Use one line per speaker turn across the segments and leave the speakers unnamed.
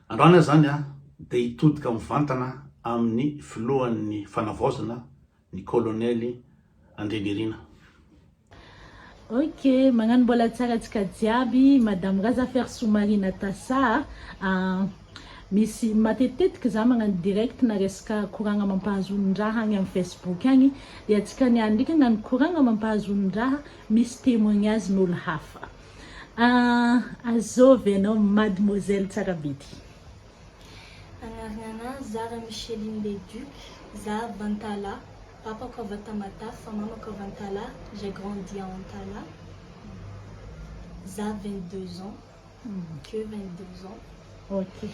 Androany zany a dia hitodika mivantana amin'ny filohan'ny fanavaozana ny kolonely Andrinirina.
Ok, magnano mbola tsaratsika jiaby Madame Razafer Soumarina Tassa. Misy matetitetika za magnano direct na resaka koragna mampahazonin-draha agny amin'ny Facebook agny, dia atsika niany ndraiky nany koragna mampahazonin-draha misy témoignage n'olo hafa. Azovy anao mademoiselle Tsarabity.
Anarana Zara Micheline Leduc, za Vantala, papa ko Vatamatafa, maman ko Vantala, j'ai grandi à Antala. Za 22 ans, que 22 ans.
Ok.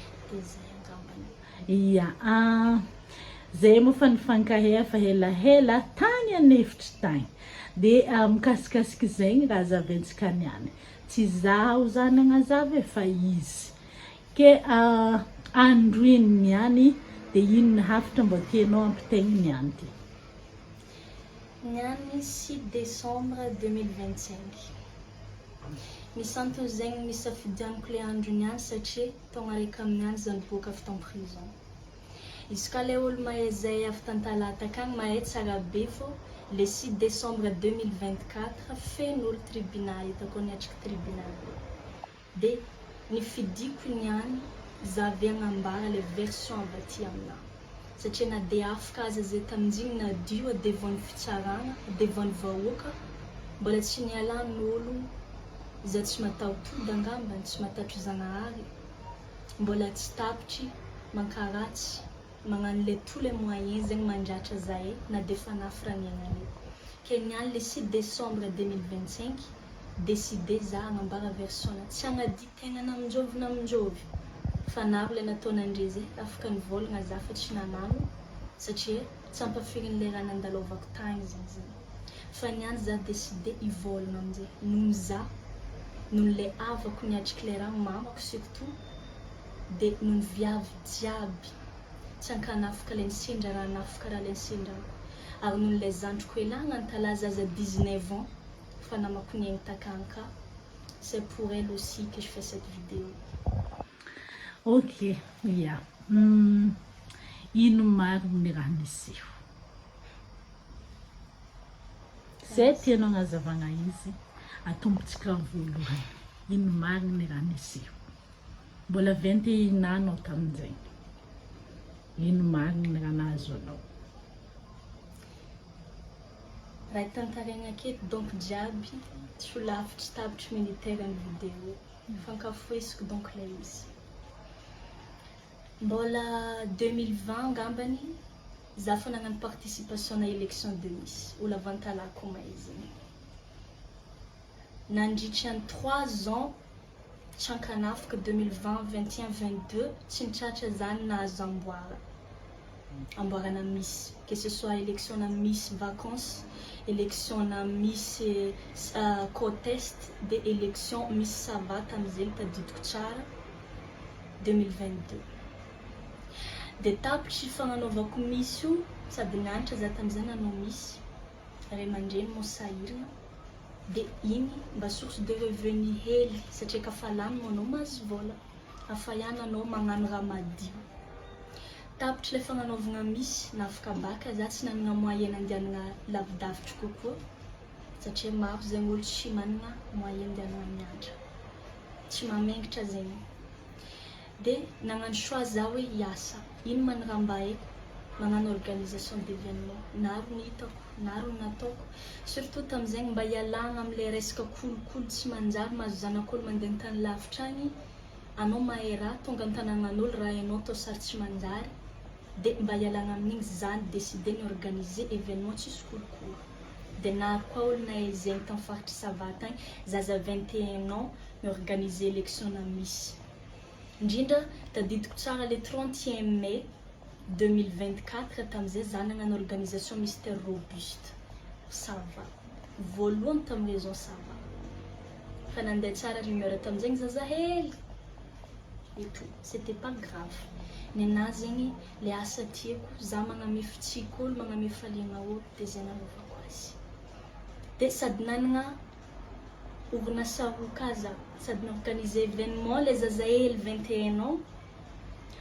Ia, zay moa fa nifankahay fa helahela tany anefitry tany. Dia mikasikasiky zegny raha zaventsika niany. Tsy zaho zany agnazava fa izy. Ke andro iny niany, dia ino ny hafatra mba tianao ampitaigny niany ty?
Niany 6 décembre 2025. Misy antony zegny nisafidianako le andro niany satria taogna araiky amin'ny andro za niboaka avy tao prison. Izy ka le olo mahay zay avy tan-talata akagny mahay tsara be fô le 6 décembre 2024 fen'olo tribunal hitako niatriky tribunal. Dia nifidiko niany za avy agnambara le version avy aty aminahy. Satria na dia afaka aza zay tamin'igny nadio devant ny fitsarana, devant ny vahoaka, mbola tsy nialan'olo za tsy mataotody angambany, tsy matatro Zagnahary, mbola tsy tapitry, mankaratsy, magnano le tous les moyens zegny mandratra zahay na dia efa nafra niaignany. Ke niany le 6 décembre 2025, décidé za agnambara version tsy agnadi tegna naminjovy naminjovy. Fa naro le nataonandre zay, afaka nivolagna za fa tsy nanano satria tsy ampafirin'ny le raha nandalovako tagny zegny. Fa niany za décidé hivolagna aminjay noho za, noho le havako niatriky le raha mamako surtout, dia noho ny viavy jiaby tsy ankanafaka le nisendra raha nafaka raha le nisendrako. Ary noho le zandriko elagna antalaza aza 19 ans fa namako niaigny takanka. C'est pour elle aussi que je fais cette vidéo.
Ok, ia. Ino marigny raha niseho? Zay tianao agnazavagna izy, atombotsika voalohany. Ino marigny raha niseho? Mbola 21 anao tamin'izay. Ino marigny raha nahazo anao?
Raha tantaraigna aketo donc jiaby tsy ho lavitry tapitry militaire ny vidéo. Fankafoesiko donc le izy. Mbola 2020 angambany za fa nagnano participation na élection de Miss olo avantalako maiziny. Nandritry ny 3 ans tsy ankanafaka 2020, 21, 22 tsy nitratra zany nahazo amboarana Miss, que ce soit élection na Miss vacances, élection na Miss contest, de élection Miss savate amizay tadidiko tsara 2022. Dia tapitry fagnanaovako Miss io sady nianatra za tamin'izay nanao Miss ray aman-dreny moa sahirana. Dia igny mba source de revenu hely satria kafa lamina anao mahazo vola, afa ihany anao magnano raha madio. Tapitry le fagnanaovana Miss nafaka baka za tsy nanana moyen andehanana lavidavitry kokoa satria maro zegny olo tsy manana moyen andehanana mianatra, tsy mamengitra zegny. Dia nagnano choix za hoe hiasa, ino man raha mba haiko, magnano organisation d'événement, naro ny hitako, naro ny nataoko. Surtout tamin'izegny mba hialagna amin'ilay resaka kolokolo tsy manjary mahazo zanak'olo mandeha tany lavitra agny, anao mahay raha tonga an-tanàgnan'olo raha hainao atao sary tsy manjary. Dia mba hialagna amin'igny zany décidé ny organiser événement tsisy kolokolo. Dia naro koa olo nahay zegny tamin'ny faritry Savata agny, zaza 21 ans ny organiser élection na Miss. Indrindra tadidiko tsara le 31 mai 2024 tamin'izay za nagnano organisation mystère robuste. Ça va. Voalohany tamin'ny raison ça va. Fa nandeha tsara rumeur tamin'izegny zaza hely. Et tout, c'était pas grave. Nena zegny le asa tiako, za magnamefy tsika olo, magnamefy aliagna olo, dia zay nanaovako azy. Dia sady nanana orinasa roka za, sady naorganiser événement le zaza hely 21 ans,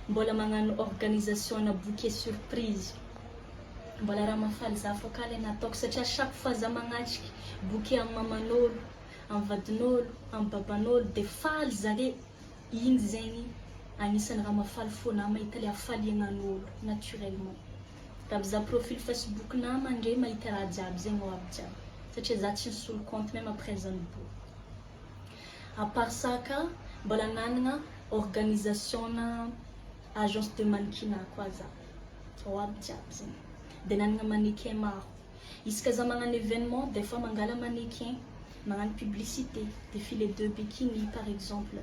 mbola magnano organisation na bouquet surprise mbola raha mafaly za fokaly nataoko satria chaque fois za magnatriky bouquet amin'ny maman'olo amin'ny vadin'olo amin'ny baban'olo de faly zare igny zegny agnisan'ny raha mafaly fona mahita le hafaliagnan'olo naturellement raha za profil Facebook na mandre mahita raha jiaby zegny ao aby jiaby satria za tsy nisolo compte même après zanabo à part ça ka mbola nanagna organisation na agence de mannequinat koa za ao aby jiaby zegny de nanagna mannequin maro isaka za magnano événement des fois mangala mannequin magnano publicité défilé de bikini par exemple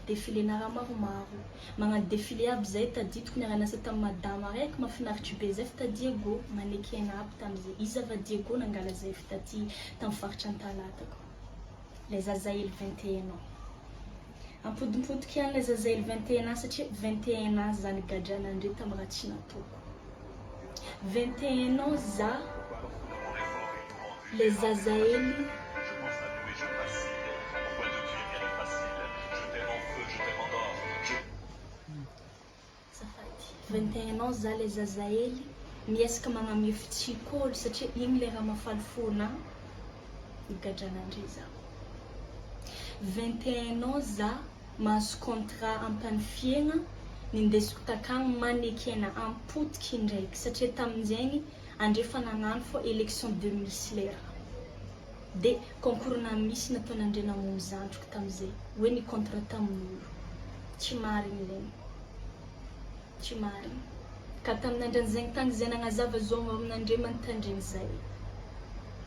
défilé na raha maromaro magnano défilé aby zay tadidiko niaranasa tamin'ny madame araiky mahafinaritra be zay fa Diego mannequin aby tam'izay izy ava Diego nangala zay fa taty tamin'ny faritra Antalatako les Azael 21 ans ampodimpodiky ihany les Azael 21 ans satria 21 ans za nigadranandre tamin'ny raha tsy nataoko 21 ans za les Azael 21 ans za les Azael miesaka magnamia fitsikôlo satria igny le raha mafaly fona nigadranandre za 21 ans za mahazo contrat ampanifiagna nindesiko takagny mannequin ampotiky ndraiky satria tamin'izegny andrefa nagnano fô élection de Miss lera de concours na Miss nataonandre namono zandriko tam'izay hoe ny contrat tamin'olo tsy marigny legny tsy marigny ka tamin'andran'izegny tagny zay nagnazava zao aminandre manontandregny zay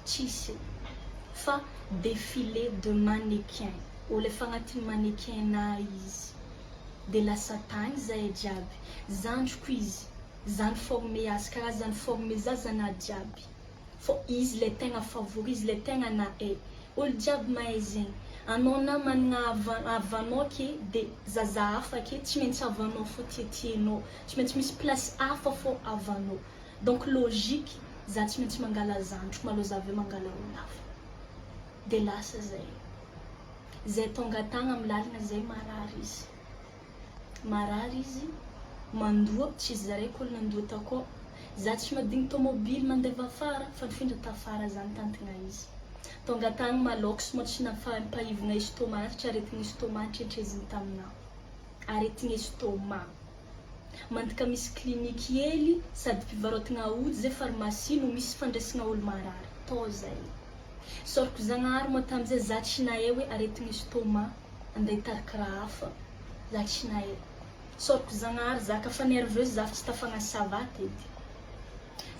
tsisy fa défilé de mannequin olo efa agnatin'ny mannequin na izy de lasa tagny zay jiaby zandriko izy zany formé azy karaha zany formé zazana jiaby fô izy le tegna favori izy le tegna na olo jiaby mahay zegny anao na managna avanao ke de zaza hafa ke tsy maintsy avanao fô tiatianao tsy maintsy misy place hafa fô avanao donc logique za tsy maintsy mangala zandriko malo za aveo mangala olo hafa de lasa zay tonga tagny amin'ny lalagna zay marary izy mandoa tsy izy zaraiky olo nandoa takao za tsy madigny tomobily mandeva afara fa nifindra tafara zany tantigna izy tonga tagny malôko sy mo tsy nafampahivagna estomac satria aretigna estomac tretreziny tamina aretigna estomac mantika misy kliniky hely sady mpivarotagna ody zay pharmacie no misy fandraisagna olo marary tô zay soroko zagnahary mo tam'izay za tsy nahay hoe aretigna estomac andeha hitarika raha hafa za tsy nahay soroko zagnahary za ka fa nerveuse za fa tsy tafagna savate edy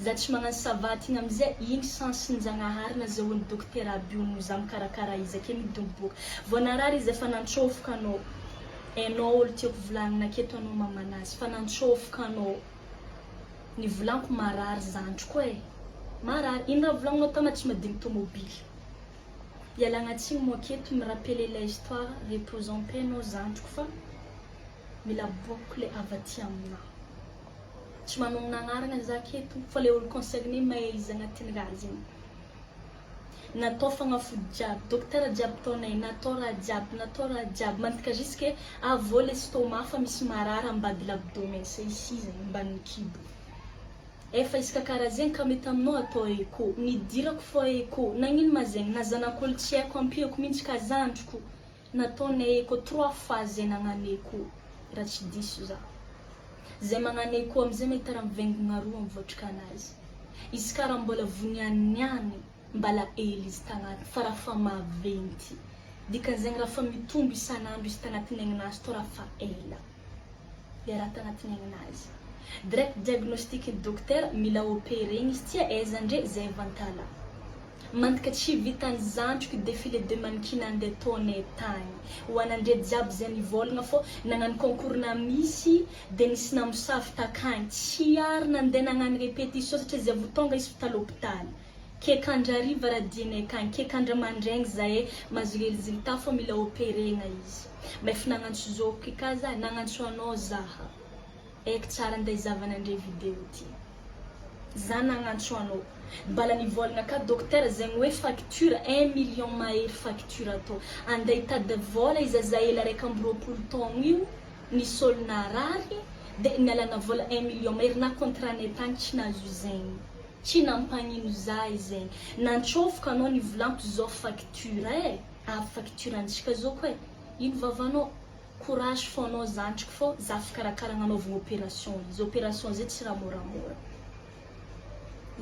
za tsy magnano savate igny am'izay igny sensin'ny zagnahary nazahoan'ny docteur Abiono za mikarakara izy ake midomboka vao narary izy efa nantsôfoka anao anao olo tiako volagnina aketo anao mamanazy fa nantsôfoka anao ny volaniko marary zandriko marary ino raha volagninao tama tsy madigny tomobily ialagna tsigny mo aketo mirapele la histoire repose en paix anao zandriko fa mila boako le avaty amina tsy manogna agnarana za aketo fa le olo concerné mahay izy agnatin'ny raha zegny natao fagnafody jiaby docteur jiaby taonay natao raha jiaby mantika jusque avô le estomac fa misy marary ambady l'abdomen sa ici zegny ambanin'ny kibo efa isaka karaha zegny ka mety aminao atao écho nidirako fô écho nagnino ma zegny na zanak'olo tsy haiko ampiako mihitsy ka zandriko nataonay écho 3 fois zay nagnano écho raha tsy diso za zay magnano écho am'izay mahita raha mivaingana roa mivoatrika anazy izy karaha mbola vonianiany mbala ely izy tagnaty fa raha fa maventy dikan'zegny raha fa mitombo isan'andro izy tagnatin'ny aignazy to raha fa ela le raha tagnatin'ny aignazy direct diagnostic docteur mila opéregny izy tia aizandre zay vantala mantika tsy vitan'ny zandriko défilé de mannequin andeha taonay tagny hoanandre jiaby zay nivolagna fô nagnano concours na misy de nisy namosavy takagny tsy ary nandeha nagnano répétition satria zay vao tonga izy fita l'hôpital ke kandrariva raha dianay akagny ke kandra mandraigny zahay mahazo résultat fa mila opéregna izy maefa nagnantso zoky ka za nagnantso anao zaha eky tsara andeha hizavanandre vidéo ty za nagnantso anao mbala nivolagna ka docteur zegny hoe facture 1 million mahery facture atao andeha hitady vola izy Azael araiky amby 20 taogno io nisy olo narary dia nialana vola 1 million maherina contrat-nay tany tsy nazo zegny tsy nampanino zahay zegny nantsôfoka anao nivolaniko zao facture facture antsika zao koa ino vavanao courage fô anao zantriko fô za fikarakara anaovagna opération izy opération zay tsy raha moramora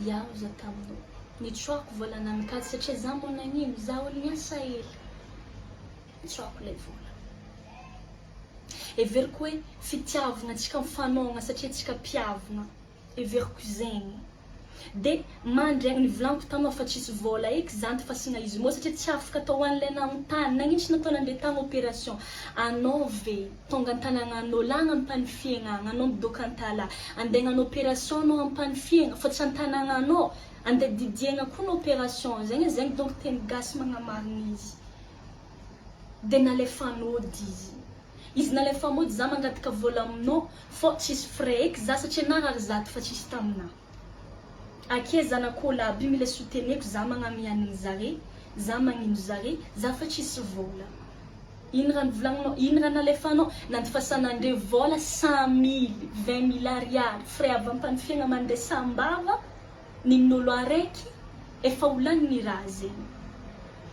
iaho za taminao nitsoako vola namikady satria za mbô nagnino za olo niasa hely nitsoako lay vola everiko hoe fitiavagna antsika mifanaogna satria antsika mpiavagna everiko zegny dia mandraigny nivolaniko taminao fa tsisy vola eky zanty fa sy izy moa satria tsy afaka atao an'ilay nagnotany nagnino tsy natao nandeha tagny opération anao ve tonga an-tanagnanao lagna ampany fiaignana anao midoka antala andeha hagnano opération anao ampany fiaigna fa tsy an-tanagnanao andeha didiagna koa ny opération zegny donc teny gasy magnamarina izy dia nalefa nody izy nalefa mody za mangataka vola aminao fô tsisy frais eky za satria narary zato fa tsisy taminahy ake zanak'olo aby mila souteneko za magnamianiny zare za magnino zare za fa tsisy vola ino raha nivolagninao ino raha nalefanao nantifasanandre vola 100 000 20 000 ariary frais avy ampany fiaigna mandeha sambava nin'olo araiky efa olaniny raha zegny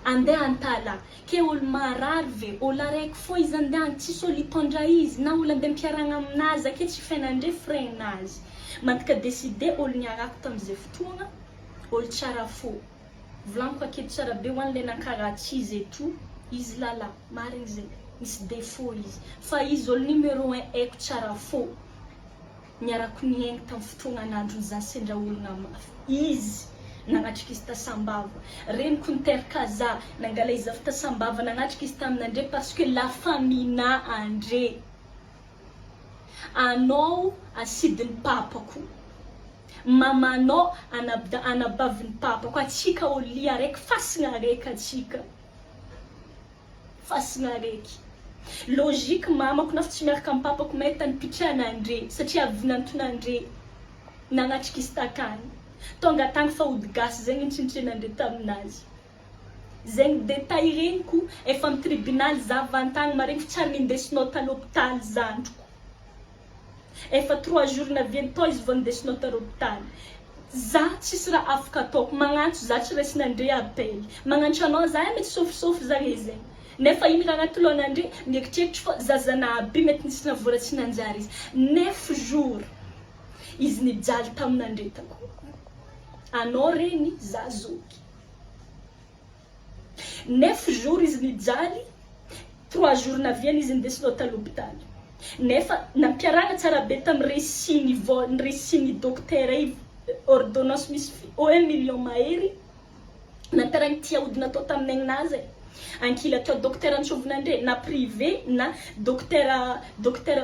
andeha antala ke olo marary ve olo araiky fô izy andeha any tsisy olo hitondra izy na olo andeha mpiaragna aminazy ake tsy fainandre freinazy mantika décidé olo niarako tamin'izay fotoagna olo tsara fô volaniko aketo tsara be ho an'ilay nankaratsy izy eto izy lala marigny zegny misy défaut izy fa izy olo numéro 1 haiko tsara fô niarako niaigny tamin'ny fotoagna anandrony zany sendra olona mafy izy nagnatrika izy tasambava reniko niteraka za nangala izy avy tasambava nagnatrika izy tamin'andre parce que la famille na andre anao asidiny papako mamanao anabaviny papako atsika oli araiky fasigna araiky atsika fasigna araiky logique mamako nafa tsy miaraka amin'ny papako mahita nipitrahan'andre satria avy nantonandre nagnatrika izy takany tonga tagny fa ody gasy zegny nitrinitrenandre taminazy zegny détail reniko efa amin'ny tribunal za vantagny maregny fa tsary nindesinao tal'hôpitaly zandroko efa 3 jours naviany to izy vao nindesinao tal'hôpitaly za tsisy raha afaka ataoko magnantso za tsy raisinandre appel magnantso anao za mety sofisofy zare zegny nefa iny raha agnaty lohanandre mieritreritra fô zazana aby mety nisy navola tsy nanjary izy 9 jours izy nijaly taminandre tako anao reny za zoky 9 jours izy nijaly 3 jours naviany izy nindesinao tal'hôpitaly nefa nampiaragna tsara be tamin'ny resiny docteur ay ordonnance misy 1 million mahery nampiaragna tia ody natao tamin'ny aignazy ankila atao docteur antsovanandre na privé na docteur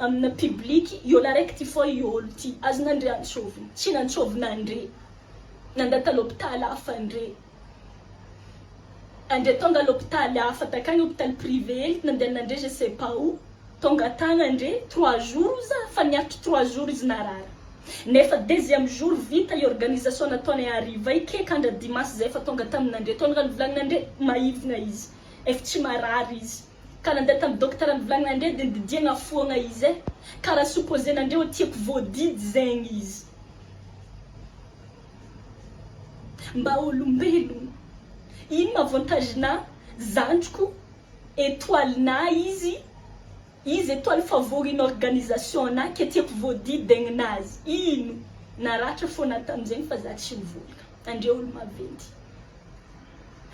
amina public iolo araiky ty fô iolo ty azonandre antsovina tsy nantsovinandre nandata l'hôpital hafa andre tonga l'hôpital hafa takagny hôpital privé hely nandehanandre je sais pas où tonga tagny andre 3 jours za fa niaritry 3 jours izy narara nefa deuxième jour vita i organisation nataony ariva ikekandra dimanche zay fa tonga taminandre tonga nivolagnandre maivina izy efa tsy marary izy ka nandeha tamin'ny docteur nivolagnandre dia nididiagna foagna izy karaha supposenandre ho tiako voadidy zegny izy mba olombelogno ino avantage-na zandriko étoile-na izy étoile favorine organisation na ke tiako voadidy aignazy ino naratra fô natamizegny fa za tsy mivolagna andre olo maventy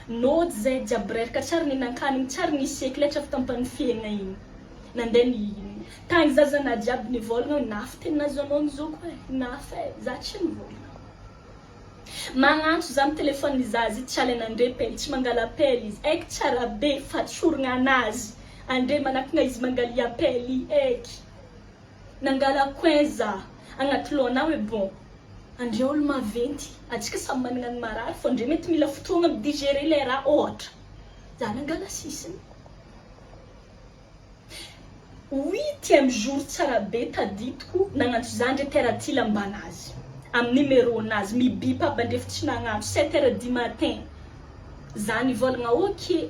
nody zay jiaby reraka tsary ninankanigny tsary niseky letra avy tampany fiaigna igny nandeha ny tagny zazana jiaby nivolagna nafy teny nazo anao zao koa nafy za tsy mivolagna magnantso za amin'ny telefôny zazy tsy alenandre pely tsy mangala appel izy aiky tsara be fa tsorigna anazy andre manakagna izy mangaly appel aiky nangala coin za agnaty lohanao hoe bon andre olo maventy atsika samy managna ny marary fô andre mety mila fotoagna midigérer le raha ohatra za nangala sisiny 8e jour tsara be taditiko nagnantso za andre teratila ambanazy amin'ny numéro nazy mibip aby andrefa tsy nagnantso 7h du matin za nivolagna ok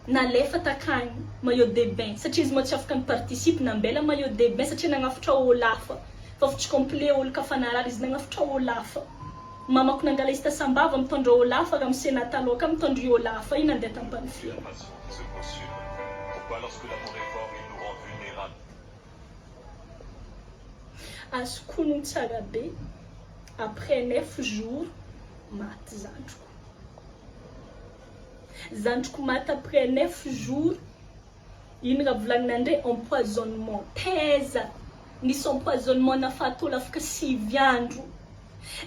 nalefa takagny maillot de bain satria izy moa tsy afaka miparticipe nambela maillot de bain satria nagnafatra olo hafa fa tsy complet olo kafanarary izy nagnafatra olo hafa mamako nangala izy tasambava mitondra olo hafa raha misena taloha mitondra olo hafa iny andeha tampanifia azokonogny tsara be après 9 jours maty zandriko maty après 9 jours iny raha volagninandre empoisonnement teza nisy empoisonnement nafahatolo afaka 6 andro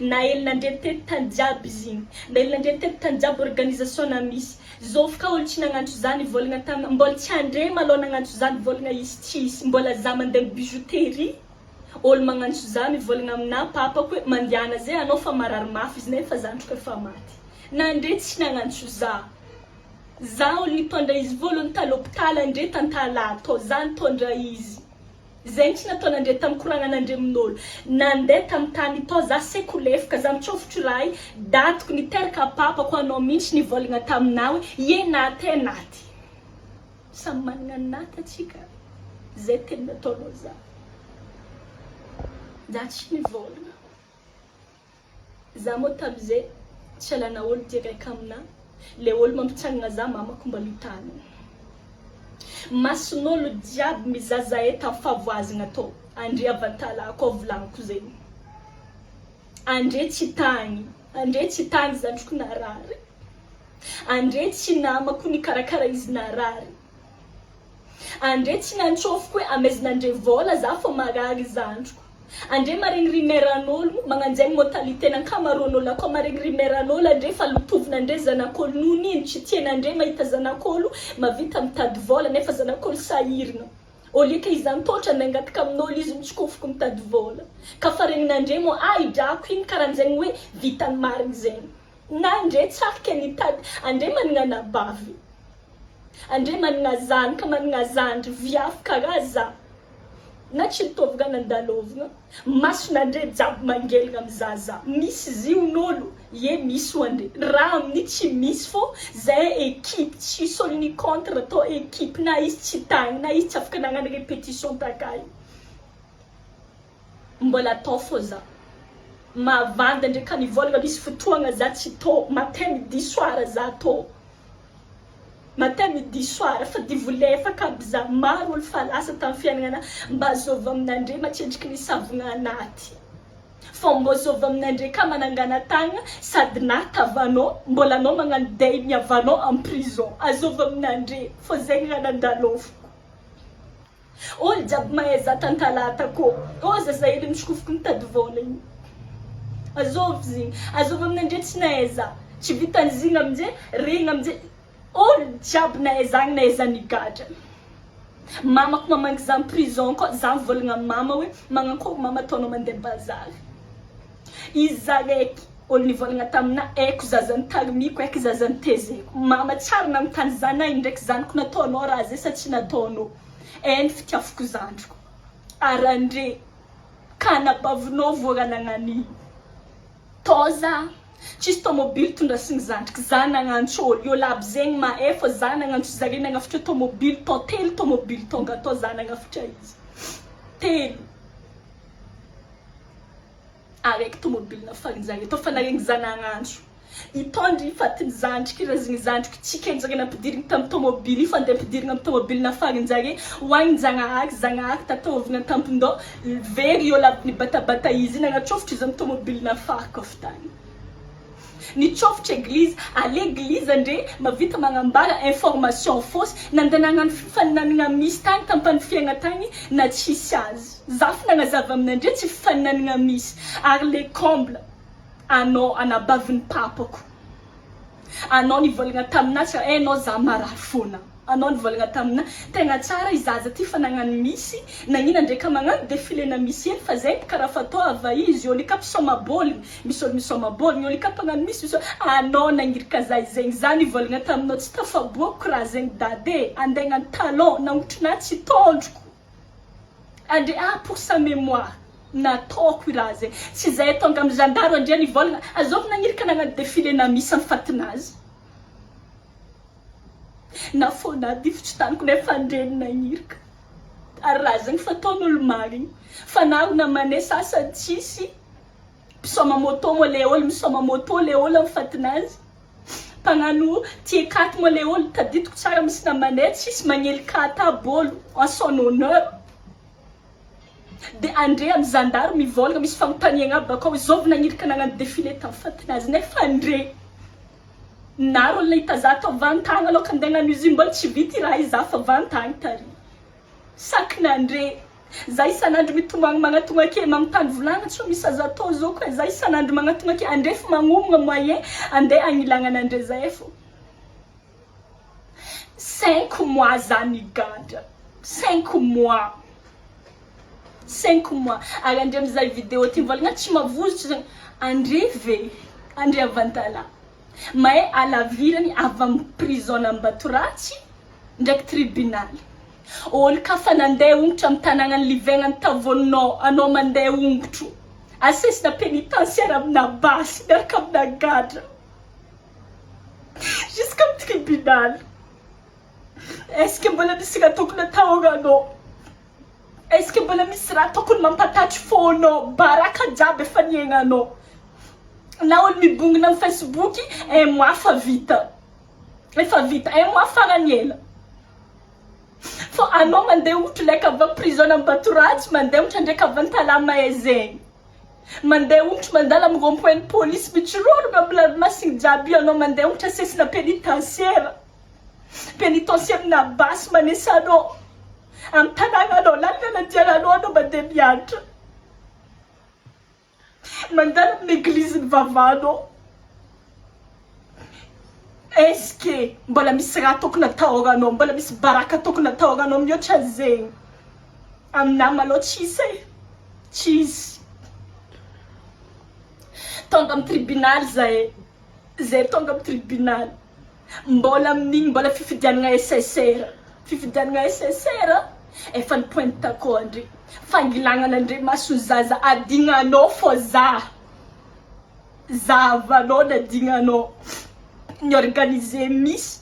na elinandre tety tany jiaby izy igny na elinandre tety tany jiaby organisation na misy zovy ka olo tsy nagnantso zany volagna tamy mbola tsy andre maloha nagnantso zany volagna izy tsisy mbola za mandeha bijouterie olo magnantso zany volagna amina papa koe mandiana zay anao fa marary mafy izy nefa zandriko efa maty nandre tsy nagnantso za olo nitondra izy voalohany tany hôpitaly andre tantala atao za nitondra izy zegny tsy nataonandre tamy koragnanandre amin'olo nandeha tamy tany tao za sekolefaka za mitsofotro raha datiko niteraka papa ko anao mihitsy nivolagna taminahy hoe naty naty samy managna ny naty atsika zay teny nataonao za tsy nivolagna za moa tamizay tsy alana olo direct amina le olo mampitsanagna za mamako mbola hitany mason'olo jiaby mizaza eta favoazina atao andre avantala ko volagniko zegny andre tsy tagny zandriko narary andre tsy namako nikarakara izy narary andre tsy nantsofoko hoe amezinandre vola za fo marary zandriko andre maregny rimeran'olo magnanjegny mortalité nankamaron'olo akao maregny rimeran'olo andre fa lotovina zanak'olo noho ino tsy tianandre mahita zanak'olo mavita mitady vola nefa zanak'olo sahirina olika izy antotra nangataka amin'olo izy mitsikofoko mitady vola ka faregninandre moa idrako iny karan'zegny hoe vitany marigny zegny na andre tsarika nitady andre managna nabavy andre managna zanaka managna zandry viafaka raha za na tsy nitovagna nandalovagna masonandre jiaby mangelagna amizaza misy zion'olo misy hoandre raha amin'ny tsy misy fô zay équipe tsisy olo ny contre atao équipe na izy tsy tagny na izy tsy afaka nagnano répétition takay mbola atao fô za mavanda ndraika nivolagna misy fotoagna za tsy tô matin midi soir za tô matin midi soir fa divolefaka aby za maro olo fa lasa tamy fiainagnana mba azova aminandre matsendriky ny savagna anaty fa mbo azova aminandre ka manangana tagna sady natavanao mbola anao magnano day miavanao en prison azova aminandre fô zegny raha nandalovoko olo jiaby mahay za tantalata ko zaza hely misikofoko mitady vola igny azova zegny azova aminandre tsy nahay za tsy vitan'izigny amizay regny amizay olo jiaby nahay zagny nahay za nigadra mamako mamangy za prison koa za mivolagna mama hoe magnankôry mama ataonao mandeha bazary izy za raiky olo nivolagna tamina aiko zaza nitarimiko aiky zaza nitezeko mama tsara namitany zanahy ndraiky zanako nataonao raha zay sa tsy nataonao ny fitiavako zandriko arandre ka nabavinao voaranagnan'iny tao za tsisy tomobily tondrasiny zandriko za nagnantso olo olo aby zegny mahay fô za nagnantso zare nagnafatra tomobily tao telo tomobily tonga tao za nagnafatra izy telo araiky tomobily nafarinjare tao fa naregny za nagnantso itondry ifatiny zandriko irazigny zandriko tsy kenjare nampidirigny tamy tomobily fa andeha ampidirigna amy tomobily nafarinjare hoagny zagnahaky tataovagna tampondao very olo aby nibatabata izy nagnatrofitra izy amy tomobily nafariko avy tagny nitsofitra église à l'église andre mavita magnambara information fausse nandeha nagnano fifaninanagna misy tagny tampanifiagna tagny na tsisy azy za fa nagnazava aminandre tsy fifaninanagna misy ary le comble anao anabaviny papako anao nivolagna taminazy anao za marary fona anao nivolagna tamina tegna tsara izaza ty fa nagnano misy nagnina ndraika magnano défilé na misy eny fa zegny karaha fatao ava izy olo ka mpisomaboligny misy olo misomaboligny olo ka mpagnano misy anao nagnirika za zegny za nivolagna taminao tsy tafaboako raha zegny dade andeha hagnano talon nangotrina tsy tondroko andre pour sa mémoire nataoko raha zegny tsy zay tonga amy gendarme andre nivolagna azovy nagnirika nagnano défilé na misy amy fatinazy na fona difitry taniko nefa andreny nagnirika ary raha zegny fataon'olo marigny fa naho na mane sasany tsisy mpisoma moto mo le olo misoma moto le olo amin'ny fatinazy pagnano tie katy mo le olo taditiko tsara misy namane tsisy magnely katy aby olo en son honneur de andre amin'ny zandary mivolagna misy fagnontaniagna aby bakao izovy nagnirika nagnano défilé tamin'ny fatinazy nefa andre naro olona hita za atao vantagna aloha andeha hagnano izy mbola tsy vita raha iza fa vantagna tary sakin'andre za isan'andro mitomagna magnatogna ake magnotany volagna tsy misy azo atao zao koa za isan'andro magnatogna ake andre fa magnomagna moyen andeha agnilagnan'andre zay fo 5 mois zany gadra 5 mois 5 mois ary andre mizaha vidéo ty mivolagna tsy mavozitra zany andre ve andre avantala mahay alavirany avy amin'ny prison Ambatoratsy ndraiky tribunal olo ka fa nandeha ongotro amin'ny tanàgnany livegnany tavoninao anao mandeha ongotro asesina pénitentiaire amina basy miaraka amina gadra jusqu'à tribunal est-ce que mbola misy raha tokony atahoranao est-ce que mbola misy raha tokony mampatatry fonao baraka jiaby efa niaignanao na olo mibongina amin'ny Facebook un mois fa vita efa vita un mois farany ela fo anao mandeha ongotro laika avy amin'ny prison Ambatoratsy mandeha ongotro ndraiky avy an-talama ezegny mandeha ongotro mandala amin'ny rond-point police mitsororogna amin'ny ranomasiny jiaby anao mandeha ongotro asesina pénitentiaire na basy manesanao amin'ny tanàgnanao lalana diananao anao mandeha mianatra mandala amin'ny église ny vavanao est-ce que mbola misy raha tokony atahoranao mbola misy baraka tokony atahoranao mihoatra zegny aminah maloha tsisy tonga amin'ny tribunal zay tonga amin'ny tribunal mbola amin'igny mbola fifidianana SSR efa nipointako andre fangilagnana andre maso zaza adignanao fô za avanao nadignanao ni organisé miss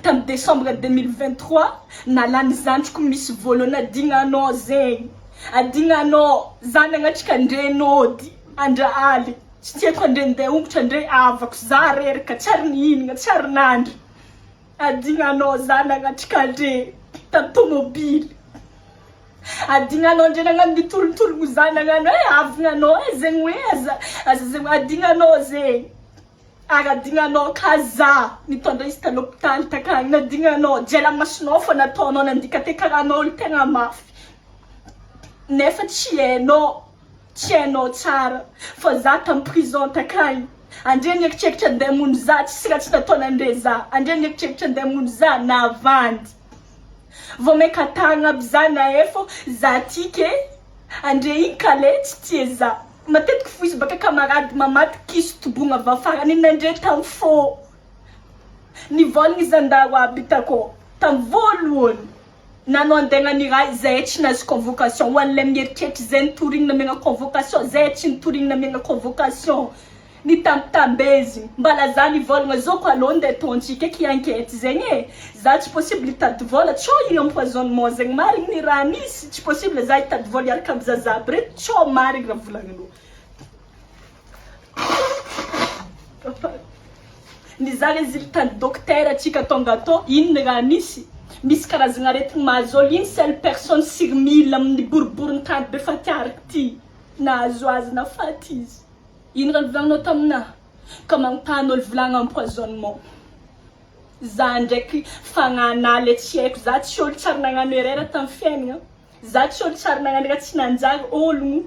tam décembre 2023 nalany zandriko misy volo nadignanao zegny adignanao zany agnatrika andrenody andra aly tsy tiako andre ndeha ongotro andre avako za reraka tsary nihinagna tsary nandry adignanao zany agnatrika andre tam tomobily adignanao andre nagnano mitolotologno zany nagnano avignanao zegny hoe aza zegny adignanao zegny ary adignanao kaza nitondra izy tany hôpitaly takagny nadignanao jela masonao fa nataonao nandika te karahanao olo tegna mafy nefa tsy hainao tsara fa za tam prison takagny andre nieritreritra andeha mono za tsisy raha tsy nataon'andre za andre nieritreritra andeha mono za navandy vao maika tagna aby za nahay fô za tike andre igny kale tsy tie za matetiky fo izy baka camarade mamaty kiso tobogna avy afara ninandre tam fô nivolagna izy andaro aby hitako tam voalohany nanao andeha ny raha zay tsy nazy convocation ho an'ilay mieritreritra zay nitorigny namiagna convocation zay tsy nitorigny namiagna convocation ni tambezigny mbala za nivolagna zao ko alô ndeha tontsika eky enquête zegny za tsy possible hitady vola tsô igny empoisonnement zegny marigny ny raha misy tsy possible za hitady vola iaraka amin'ny zazaby reto tsô marigny raha volagninao ny za résultat docteur atsika tonga atô ino ny raha misy karazagna aretigny mahazo olo une seule personne sur 1000 amin'ny boriborin'ny tany be fatiaraka ty nahazo azy na faty izy ino raha volagninao taminahy ka magnontany olo volagna empoisonnement za ndraiky fagnanaly tsy haiko za tsy olo tsary nagnano erreur tamin'ny fiaignana za tsy olo tsary nagnano raha tsy nanjary ologno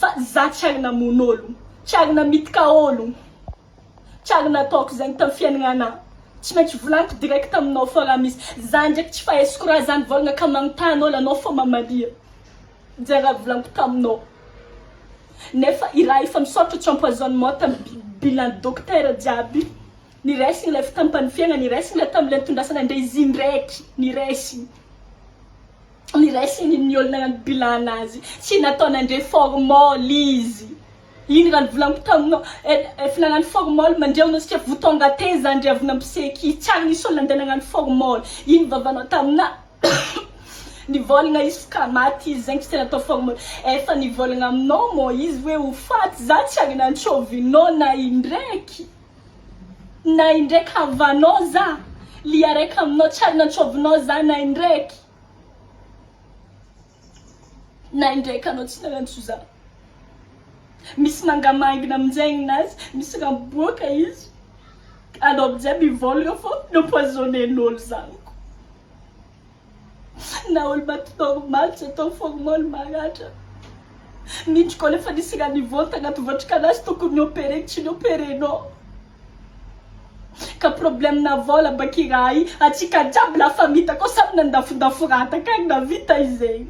fa za tsary namono ologno tsary namitika ologno tsary nataoko zegny tamin'ny fiaignana tsy maintsy volagniko direct aminao fa raha misy za ndraiky tsy fahaiziko raha zany volagna ka magnontany olo anao fô mamalia zay raha volagniko taminao nefa i raha efa misaotra tsy empoisonnement tamin'ny bilan docteur jiaby niresigny le fitampany fiaigna niresigny le tamin'ilay nitondrasana andre izy ndraiky niresigny ny olona nagnano bilan anazy tsy nataon'andre formol izy iny raha nivolaniko taminao efa nagnano formol mandreo anao sika votonga te zany ndre avy nampiseky tsara nisy olona andeha nagnano formol iny vavanao tamina nivolagna izy ka maty izy zegny tsy tena atao formol efa nivolagna aminao mo izy hoe ho faty za tsy ary nantsovinao na indraiky havanao za li araiky aminao tsy ary nantsovinao za na indraiky anao tsy nagnantso za misy mangamangina aminjegny nazy misy ramboaka izy anao amizay mivolagna fô nompoisonnen'olo zaniko na olo maty normal tsy atao formol maratra miditry koa lefa nisy raha nivonta agnaty votrikanazy tokony niopéregny tsy nioperenao ka problème na vola baky raha i atsika jiaby lafa mita koa samy nandafodafo-rata kagny navita izy zegny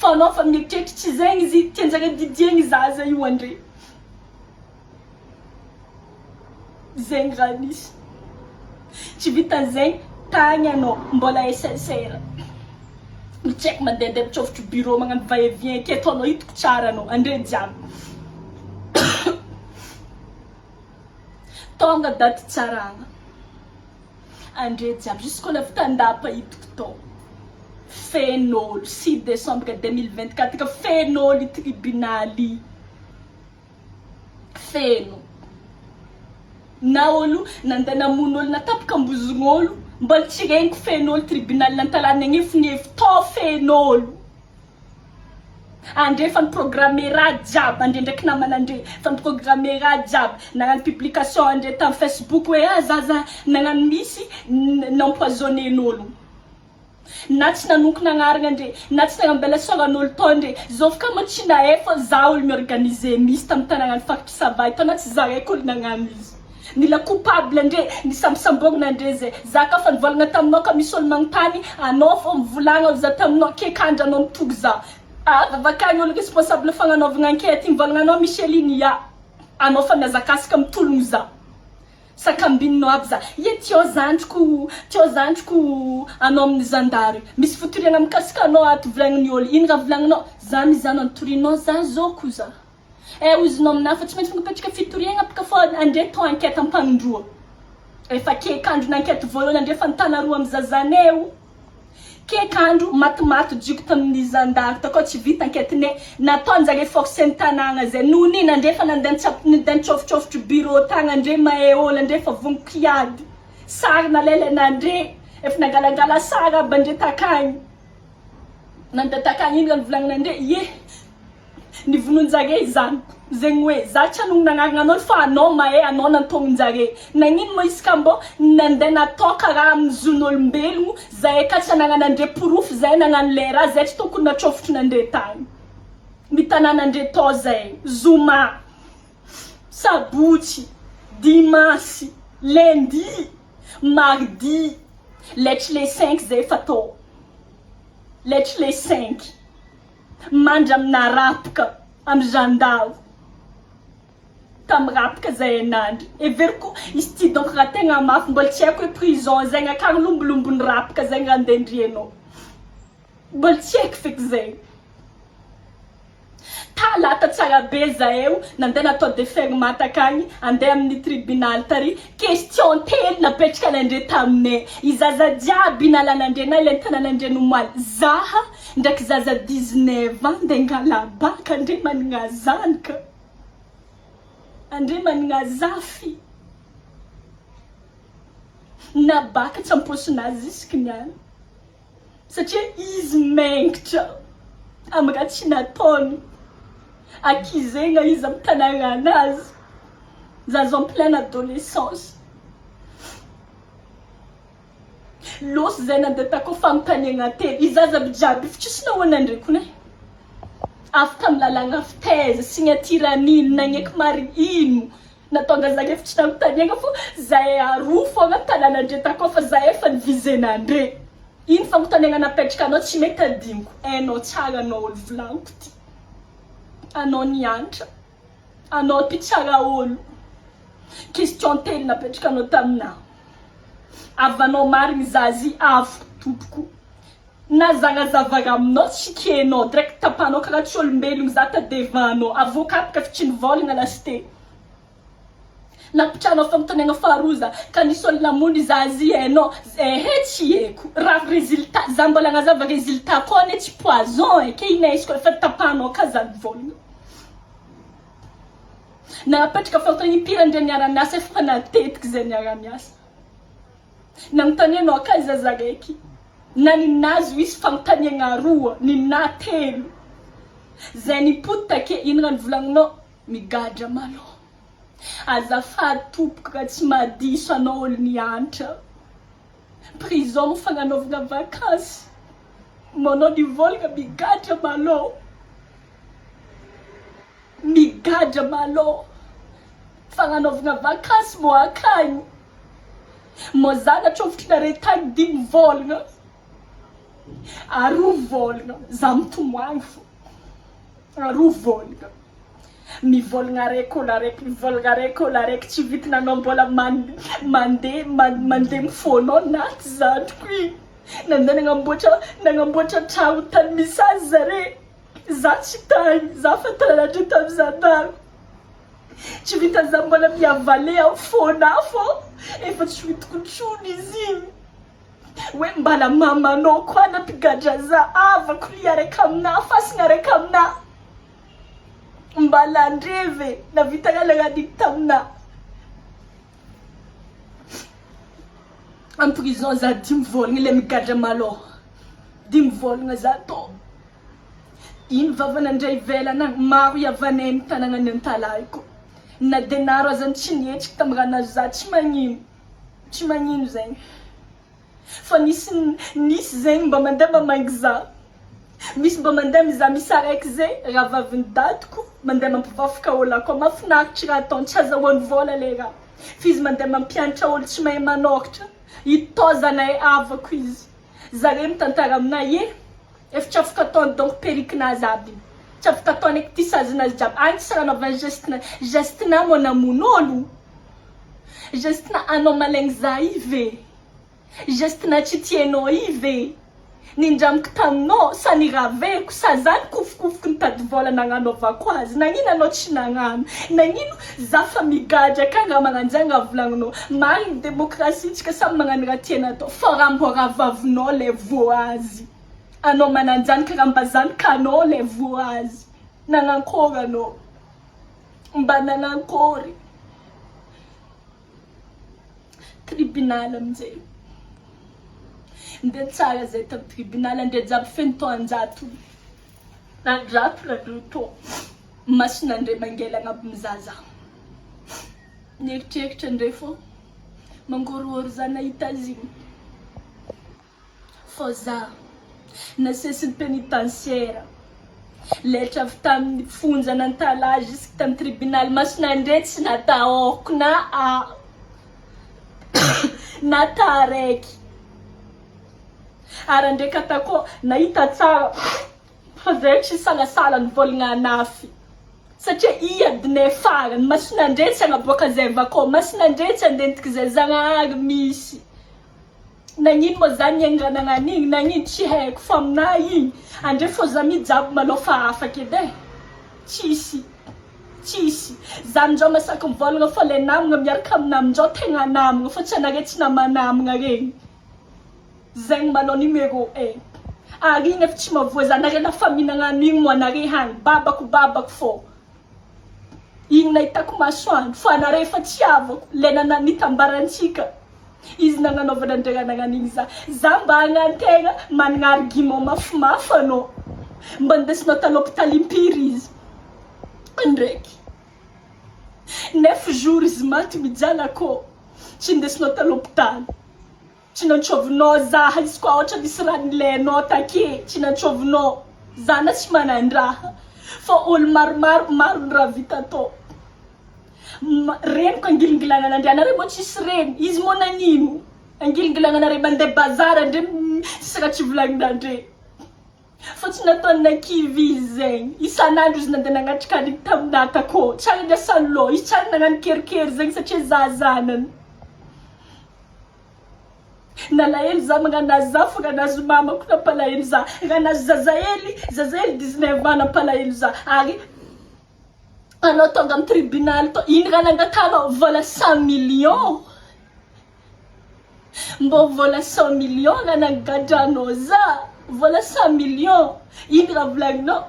fa anao fa mieritreritra tsy zegny izy tianjare didiegny zaza io andre zegny raha nisy tsy vitan'zegny tagny anao mbola sincère mitseky mandehandeha mitsôfotro bureau magnano va et vient ke ataonao hitako tsara anao andre jiaby tonga daty tsaragna andre jiaby jusqu'au lef tandapa hitako tao fen'olo 6 décembre 2024 ka fen'olo i tribunaly feno na olo nandeha namono olo natapaka ambozogn'olo mbola tsy regniko fen'olo tribunaly nantalana agnefognefi to fen'olo andre fa niprogramme raha jiaby andre ndraiky namanandre fa niprogramme raha jiaby nagnano publication andre tam Facebook hoe zaza nagnano misy nampoisonnen'olo na tsy nanoko nagnaragna andre na tsy nagnambela soran'olo to andre zovy mo tsy naefa za olo miorganiser misy tamy tanagnano faritry savay to na tsy za raiky olo nagnano izy nila coupable andre nisambosamborina andre zay za ka fa nivolagna taminao ka misy olo magnontany anao fô mivolagna za taminao kekandra anao mitogy za vavakagny olo responsable fagnanaovagna enquête mivolagna anao Micheline ya anao fa miazakasaka mitologno za sakambinino aby za ie tio zandriko anao amin'ny zandary misy fotoriana mikasika anao ato volagnin'ny olo iny raha volagninao za mizana notorianao za zoko za ozinao aminahy fa tsy maintsy mipetraka fitoriagna baka fô andre to enquête ampagnindroa efa kekandro n'enquête voalohany andre fa nitana roa amin'ny zazaneo kekandro matimaty jiko tamin'ny zandary takao tsy vita enquête-ne nataonjare force ny tanàgna zay noho niny andre fa nandeha nitsofitsofotro bureau tagna andre mahay olo andre fa vonkiady sary nalelan'andre efa nangalangala sary aby andre takagny nandeha takagny iny raha nivolagnin'andre ye nivononjare zaniko zegny hoe za tsy anogno nagnaragna anao fa anao mahay anao nantognonjare nagnino mo izy ka mbô nandeha natao karaha amin'ny zon'olombelogno zay ka tsy anagnan'andre porofo zay nagnano le raha zay tsy tokony natrofotro n'andre tagny mitanàn'andre to zay zoma sabotsy dimanche lundi mardi letry le 5 zay efa tao letry le 5 mandra amina rapaka amy jandavo tamy rapaka zay anandry everiko izy ty donc raha tegna mafy mbola tsy haiko hoe prison zegny akagny lombolombony rapaka zegny raha andendrianao mbola tsy haiko feky zegny talata tsara be zaeo nandeha natao défermate akagny andeha amin'ny tribunal tary question telo napetraka an'andre taminay izaza jiaby nalan'andre na ilay tanan'andre nomaly zaha ndraiky zaza 19 ans ndeha ngalabaka andre managna zanaka andre managna zafy nabaka tsy amposinazy isaky niany satria izy mengitra amy raha tsy nataony akizegna izy amy tanàgna anazy zaza en pleine adolescence losy zay nandeha tako fanontaniagna telo izaza bijiaby fa tsisy nahoana andre kone afaka amy lalagna fitaiza signature-nino nagneky mari ino natonga za efa tsy nanontaniagna fô zay aroa fogna tanàn'andre tako fa za efa nivizen'andre iny fanontaniagna napetraka anao tsy mety adiniko hainao tsara anao olo volaniko ty anao nianatra anao ty tsara olo question telo napetraka anao taminahy avanao marigny zazy afo tompoko na zagnazavaga aminao tsy kenao direct tapanao karaha tsy olombelogno za tadevanao avokapaka fitry nivolagna lasite napitranao famitaniagna faharoza ka nisy olo namono izy azy hainao tsy haiko raha résultat za mbola agnazava résultat koa ne tsy poison ke inaisy koa fa tapanao ka za nivolagna na apetraka famitaniagna pire ndre niara-miasa efa natetiky zay niara-miasa namotanianao ka izy zagaiky na ninazo isy famitaniagna roa nina telo zay nipota ke ino ny volagninao migadra malo azafady tompoka ka tsy madiso anao olo nianatra prison fagnanaovana vakansy manao nivolagna migadra malo fagnanaovana vakansy mo akagny mo zana trofitrina retagny dimy volagna aroa volagna za mitomagny fo aroa volagna mivolagna araiky olo araiky mivolagna araiky olo araiky tsy vitina anao mbola mandeha mifonao naty zandriko igny nandeha nagnamboatra tragno tany misy azy zare za tsy tagny za fa taranadre tamizandaro tsy vita za mbola miavale amin'ny fona fô efa tsy vitiko ntsony izy igny hoe mbala mamanao koa nampigadra za avako li araiky amina fasigna araiky amina mbala andreve na vitagna lagnadigny tamina en prison za dimy volagna le migadra malo dimy volagna za to ino vavanandray ivelana maro iavanay tanagna ny antalaiko na denaro azany tsy nietriky tamiranazy za tsy magnino zegny fa nisy zegny mba mandeha mamaingy za misy mba mandeha miza misy araiky zay raha vaviny dadiko mandeha mampivavaka olo ako mafinaritra raha ataony tsy azahoany vola le raha fizy mandeha mampianatra olo tsy mahay manokatra itozanay avako izy zare mitantara aminay efa tsy afaka ataony donc perikinazy aby tsy afaka ataony eky ty sazinazy jiaby agny tsy ranaovany gestina mo namon'olo gestina anao malaigny za ive gestina tsy tianao ive nindramiko taminao sa niraveko sa zany kofokofoky nitady vola nagnanaovako azy nagnino anao tsy nagnano nagnino za fa migadra ka raha magnanjany raha volagninao mariny demokrasia tsika samy magnano raha tiana atao fa raha mbo raha vavinao le vo azy anao mananjany ka raha mba zany kanao le vo azy nanankory anao mba nanankory tribunal aminjay nde tsara zay tamin'ny tribunal nde jiaby feno taonjato nandrato nadroto masina ndre mangela agnaby mizaza nieritreritra ndre fô mangorohoro za nahita zigny fô za nasesiny pénitentiaire letra avy tamin'ny fonja nantala jusque tamin'ny tribunal masina ndre tsy nataoko na nata araiky ara ndraiky atako nahita tsara fa zay tsy salasala nivolagna anafy satria iadinay farany masina ndre tsy agnaboaka zay vako masina ndre tsy andentiky zay zagnahary misy nagnino mo zany iangananan'igny nagnino tsy haiko fa aminay igny andre fô za mijaby malao fa afaka edy e tsisy za aminjao masaky mivolagna fa le namagna miaraka amina aminjao tegna namagna fa tsy anare tsy namanamagna regny zegny malao numéro 1 ary igny efa tsy mavoa za nare lafa mihinanano igny mo anare hagny babako fô igny nahitako masoandro fa anare efa tsy avako le nitambarantsika izy nagnanaovana andregna nagnan'igny za mba agnategna managna argument mafimafy anao mba ndesinao ta l'hôpital impiry izy ndraiky 9 jours izy maty mijaly akô tsy ndesinao ta l'hôpital tsy nantsôvinao za izy koa ohatra misy raha nilainao take tsy nantsôvinao za na tsy manandraha fa olo maro ny raha vita atao reniko angilingilana nandre anare mo tsisy reny izy mo nagnino angilingilana anare mandeha bazara andre tsisy raha tsy volagninandre fa tsy nataony nakivy izy zegny isan'andro izy nandeha nagnatrika an'igny taminaka akô tsara niasany loha izy tsara nagnano kerikery zegny satria za zanany nalaeli za magana zafu gana zumama kuna palaeli za gana zazaeli 19 ans na palaeli za agi ano tonga tribunal to iny gana ngatama vola 100 millions mbo vola 100 millions gana gadano za vola 100 millions iny ravlagno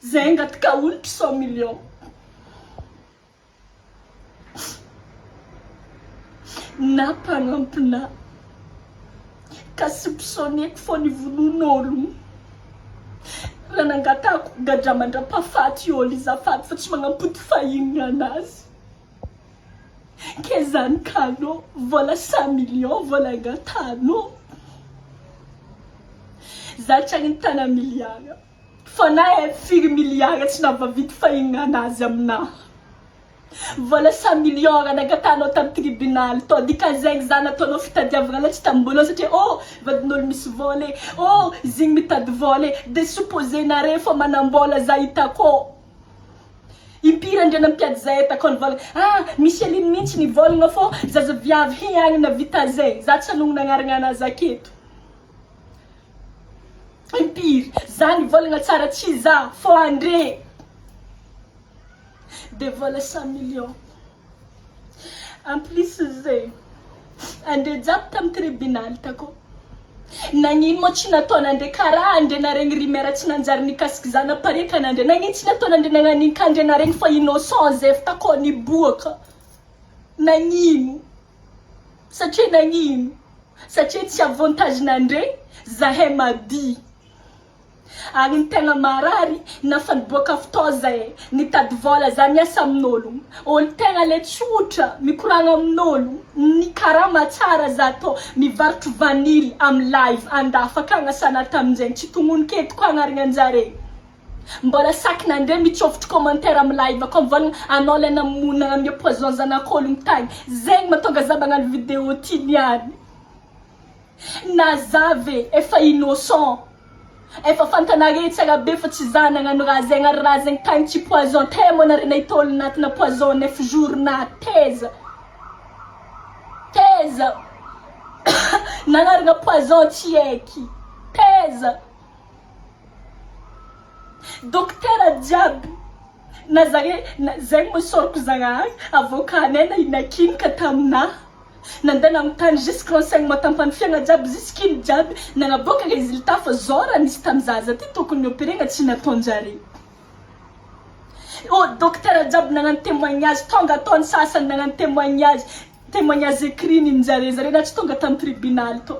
zenga tkaul 100 millions na panampna kasipsone kufoni vulunolu rana ngatako gadramandra pafati oli zafati fa tsy magnampody fahinana anazy ke zany kano vola 100 millions vola ngatano za tsagny tana miliara fa na e 4 miliara tsy navavity fahinana anazy amina vola 100 millions gana gatano tam tribunal to dikazegny zana tono fitadiavagna la tsy tambolo satria vadin'olo misy volé zigny mitady volé de supposé nare fa manambola za hitako impira ndre nampiady za hitako vola misy aliny mihitsy ny volagna fô zaza viavy hiagny na vita zegny za tsy anogno nagnaragna anazy aketo impira za ny volagna tsara tsy za fô andre de vola 100 millions en plus zay ande jap tam tribunal tako nagnino mo tsy nataona ande karaha ande naregny rimera tsy nanjary nikasiky zana pareka nande nagnino tsy nataona ande nagnaniny kandre naregny fa innocent zay tako ni boaka nagnino satria tsy avantage nandre zahay madi agny tegna marary na faniboaka fotoza nitady vola za miasa amin'olo olo tegna le tsotra mikoragna amin'olo ny karama tsara za to mivarotro vanily am live andafaka agnasana tamin'izay tsy tongono ketiko agnarigna anjare mbola sakina andre mitsofotro commentaire am live ako mivolagna anao le namonagna amia poison zanak'ologno tagny zegny matonga za magnano vidéo ty niany na zave efa innocent efa fantanare tsara be fa tsy za nagnano raha zegny tagny tsy poison te mo nare nahitolo natina poison 9 jours na teza nagnaragna poison tsy eky teza dokotera jiaby na zegny mosoroko zagnahany avocat nena inakinika tamina nandana amtany jusque renseignement tampany fiagna jiaby jusqu'iny jiaby nagnaboaka résultat fa zao raha nisy tamzaza ty tokony opérena tsy nataonjare dokotera jiaby nagnano témoignage tonga ataony sasany nagnano témoignage écrit ninjare zare na tsy tonga tam tribunal to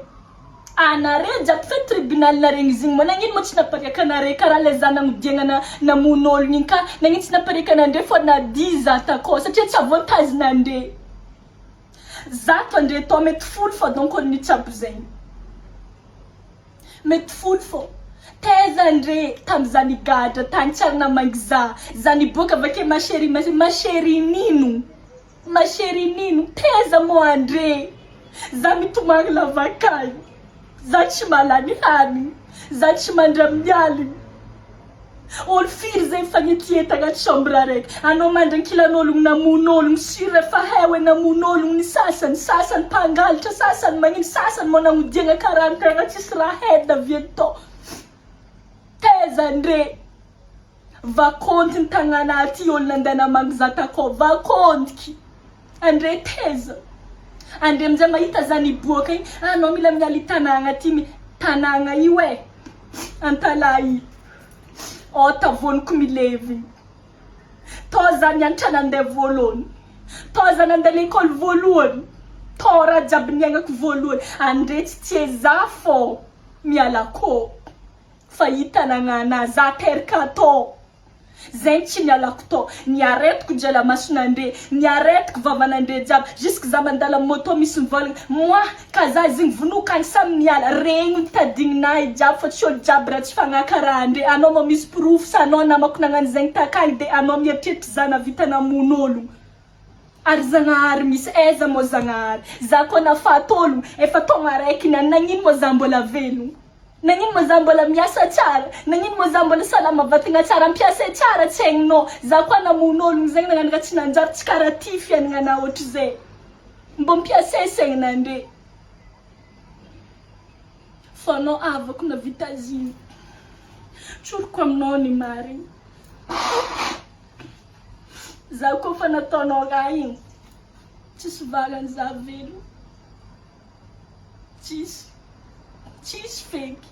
nare jiaby fe tribunal naregny zigny mo nagnino mo tsy napariaka nare karaha le za nagnodiagna namon'olo igny ka nagnino tsy napariaka nandre fô na 10 za tako satria tsy avantage nandre zato andre to mety folo fô donc olo nitsaby zegny mety folo fô teza andre tam'izany gadra tany tsara namangy za niboaka avake masheri nino teza mo andre za mitomagny lavakany za tsy malany hanigny za tsy mandry amin'ny aligny olo firy zay fagnetieta agnaty chambre araiky anao mandry ankilan'ologno namon'ologno sur efa hewe namon'ologno ny sasany mpangalatra sasany magnino sasany mo nagnodiagna karaha tegna tsisy raha heda avieto teza andre vakonty ny tagnana ty olo nandeha namangy za takao vakontiky andre teza andre amizay mahita za niboaka igny anao mila mialy tanagna ty tanagna io antalahy tavoniko milevy to za nianatra nandeha voalohany to za nandeha l'école voalohany to raha jiaby niaignako voalohany andre tsy tie za fô mialako fa hitanagna za teraka to zegny tsy nialako to niaretiko jala masonandre niaretiko vavanandre jiaby jusque za mandala moto misy mivolagna moi ka za zigny vonoka agny samy miala regny mitadigninahy jiaby fa tsy olo jiaby raha tsy fagnakaraha andre anao mo misy proof sa anao namako nagnano zegny takagny de anao mieritreritra za navita namon'ologno ary zagnahary misy aiza mo zagnahary za koa nafatologno efa togna araiky niany nagnino mo za mbola velogno nagnino mo za mbola miasa tsara nagnino mo za mbola salama vatagna tsara ampiasa tsara tsy haigninao za koa namon'ologno zegny nagnano raha tsy nanjary tsy karaha ty fiaignana ohatry zay mbo mpiasa saigninandre fa anao avako na vitaziny tsoroko aminao ny mariny za koa fa nataonao raha igny tsisy valany za velo tsisy feky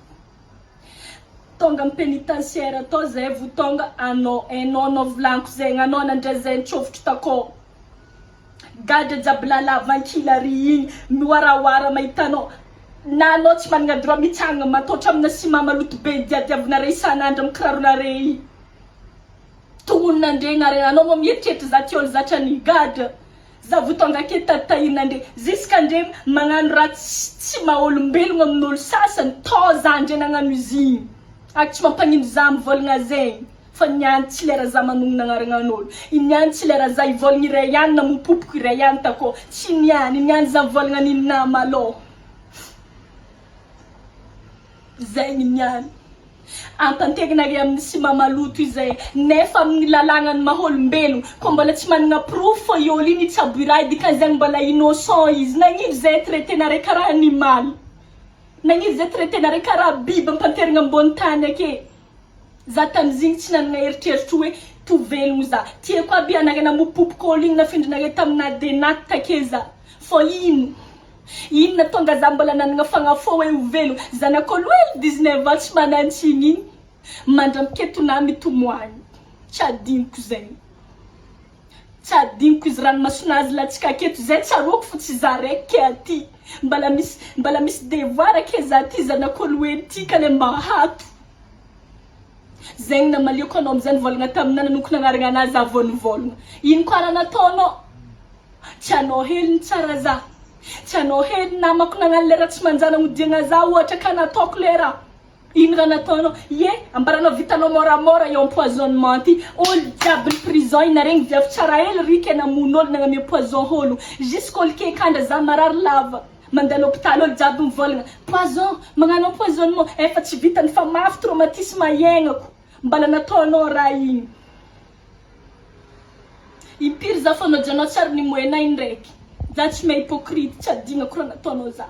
tonga amin'ny pénitentiaire atao zay vo tonga anao volaniko zegny anao nandray zay nitsofotro takao gadra jiaby lalavan-kila ry igny mihoarahoara mahitanao na anao tsy manana droit mitsangana matotra amina sy mamaloto be diadiavina re isan'andro amin'ny kirarona re i tongonina andre nare anao mo mieritreritra za ty olo zatra ny gadra za vo tonga ake tatahina andre ziska andre magnano raha tsy maha-olombelogno amin'olo sasany to za andre nagnano izy igny ak tsy mampagnino za mivolagna zegny fa niany tsy lera za manonona agnaranan'olo niany tsy lera za ivolagna iray ihany na mopopoko iray ihany takao tsy niany za mivolagna ninona malô zegny niany ampantegna re amin'ny sy mamaloto izay nefa amin'ny lalàgnany maha-olombelogno ko mbola tsy manana proof fa i olo iny itsabo iraha dikan'izegny mbola innocent izy nagnino zay traitenare karaha animal nagnino zay traitenare karaha biby ampanterigna ambony tany ake za tam'izigny tsy nanana eritreritro hoe tovelogno za tiako aby anarena mopopoko olo igny nafindrinare tamina denat take za fa ino natonga za mbola nanana fagnafo hoe ovelo zanak'olo hoe 19 ans tsy manantsiny igny mandrampiketona mitomoagny tsy adiniko zegny tsy adiniko izy ranomasonazy latsika aketo zay tsaroko fo tsy za raiky ke aty mbala misy devoir ake za ty zanak'olo hoe tika le mba hato zegny namaliako anao am'izany volagna tamina nanokona agnarana anazy avonivolagna ino koa raha nataonao tsy anao heliny tsara za tsy anao hely namako nagnano lera tsy manjana odiagna za ohatra ka nataoko lera ino raha nataonao ye ambaranao vitanao moramora eo empoisonnement ty olo jiaby ny prison inaregny viavy tsara hely rika namon'olo nagname poison olo jusqu'olo ke kandra za marary lava mandeha l'hôpital olo jiaby mivolagna poison magnano empoisonnement efa tsy vitany fa mafy traumatisme iainako mbala nataonao raha igny impiry za fa najanao tsara ny moena iny raiky za tsy maha hypocrite tsy adignako raha nataonao za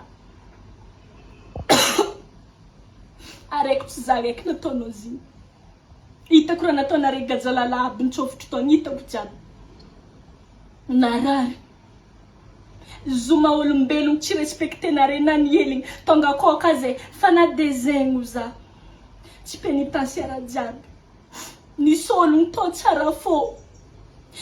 araiky tsy za raiky nataonao ziny hitako raha nataonare gajalala aby nitsofotro taogny hitako jiaby narary zoma olombelogno tsy respectenare na ny heligny tonga akao ka zay fa na de zegny za tsy pénitentiaire jiaby nisy ologno to tsara fô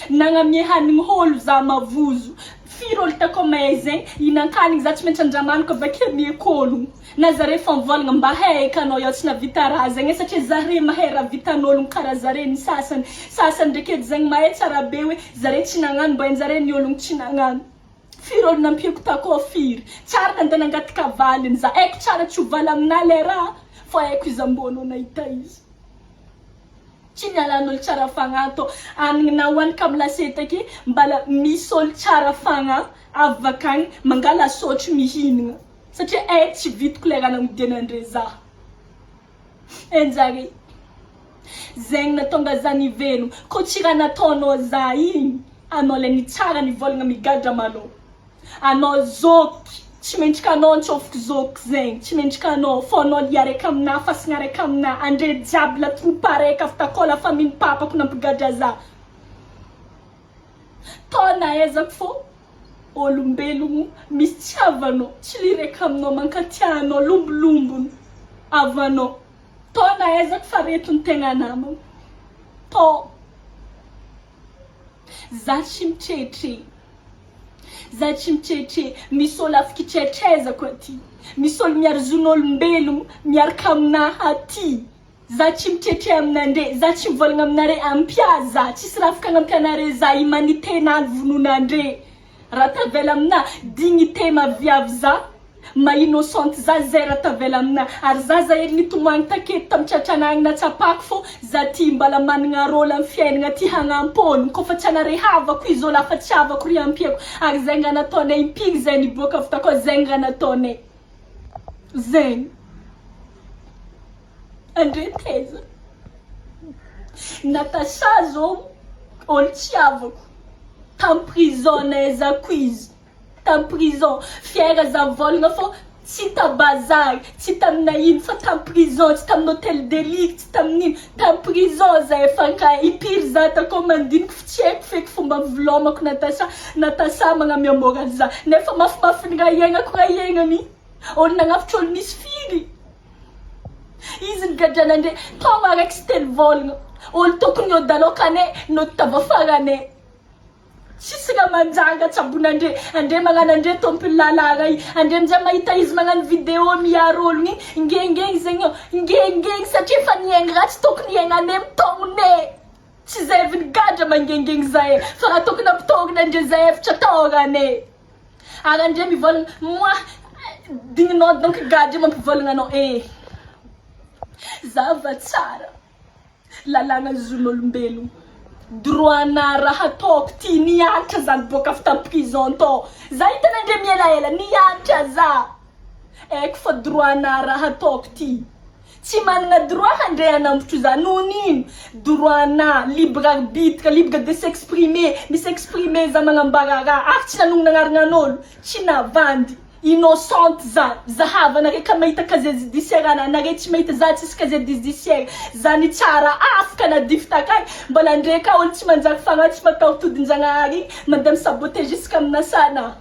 nagnamie hanigny olo za mavozo firy olo takao mahay zegny inan-kanigny za tsy maintsy andramaniko avake miek'ologno na zare fa mivolagna mba haika anao eo tsy navita raha zegny satria zare mahay raha vitan'ologno karaha zare ny sasany ndraiky edy zegny mahay tsara be hoe zare tsy nagnano mba hainjare ny ologno tsy nagnano firy olo nampiako takao firy tsara nandeha nangatika valiny za aiko tsara tsy hovaly amina le raha fa aiko izy ambonao nahita izy tsy nialan'olo tsara fagna to anigny na hoanika amin'ny lasety ake mbala misy olo tsara fagna avy akagny mangala sotro mihinagna satria tsy vitiko le raha nagnodianandre za enjare zegny natonga za nivelogno ko tsy raha nataonao za igny anao le nitsara nivolagna migadra malô anao zoky tsy mendrika anao nitsofoko zoky zegny tsy mendrika anao fô anao liaraiky amina fasigna araiky amina andre jiaby la troupe araiky avy takao la famille papako nampigadra za to naezako fô olombelogno misy tsy avanao tsy liraiky aminao mankatianao lombolombony avanao to naezako fa reto ny tegna namagna to za tsy mitrehitre za tsy mitrehitre misy olo afaka hitrehitrezako aty misy olo miaro zon'olombelogno miaraka aminahy aty za tsy mitrehitre aminandre za tsy mivolagna aminare ampia za tsisy raha afaka anampianare za humanité na vononandre raha tavela amina dignité maviavy za ma-innocente za zay raha tavela amina ary za ely nitomoagny taketo tamitratranagny natsapako fô za ty mbala managna rôle amin'ny fiainagna ty hagnampôlogno koa fa tsy anare havako izy olo afa tsy havako ry ampiako ary zegny raha nataonay impigny zay niboaka avy takao zegny raha nataonay zegny andre teza Natasha zao olo tsy havako tam prison naezako izy tam prison fiera za volagna fô tsy tabazary tsy tamina ino fa tam prison tsy tamin'ny hôtel de ligue tsy tamin'ino tam prison zay fanka ipiry za tako mandiniky fa tsy haiko feky fomba mivolomako Natasha magnamia moral za nefa mafimafy ny raha iainako raha iainany olo nagnafitra olo nisy firy izy ny gadranandre toma araiky sy telo volagna olo tokony odalokane no tavafarane sisy raha manjanga tsabonandre andre magnanandre tompony lalagna i andre amizay mahita izy magnano vidéo miaro olo igny ngengeng zegny ngengeng satria efa niaigny raha tsy tokony iainane mitognone tsy zay avy ny gadra mangengeng zay fa raha tokony ampitognona andre zay efitra taorane ary andre mivolagna moi digninao donc gadra mampivolagna anao zava tsara lalagna zon'olombelogno droit-na raha ataoko ty nianatra zany boka avy tam prison to za hitanandre mielaela nianatra za aiko fa droit-na raha ataoko ty tsy manana droit handre hanambotro za nonino droit-na libre arbitre libre de s'exprimer misy exprimer za magnambara raha ary tsy nanonona agnaranan'olo tsy navandy innocente za havana reka mahita casier judiciaire anare tsy mahita za tsisy casier judiciaire za ny tsara afaka nadify takany mbola ndreka olo tsy manjary fagna tsy mataotodin-janahary mandeha misaboter jusqu'à aminasana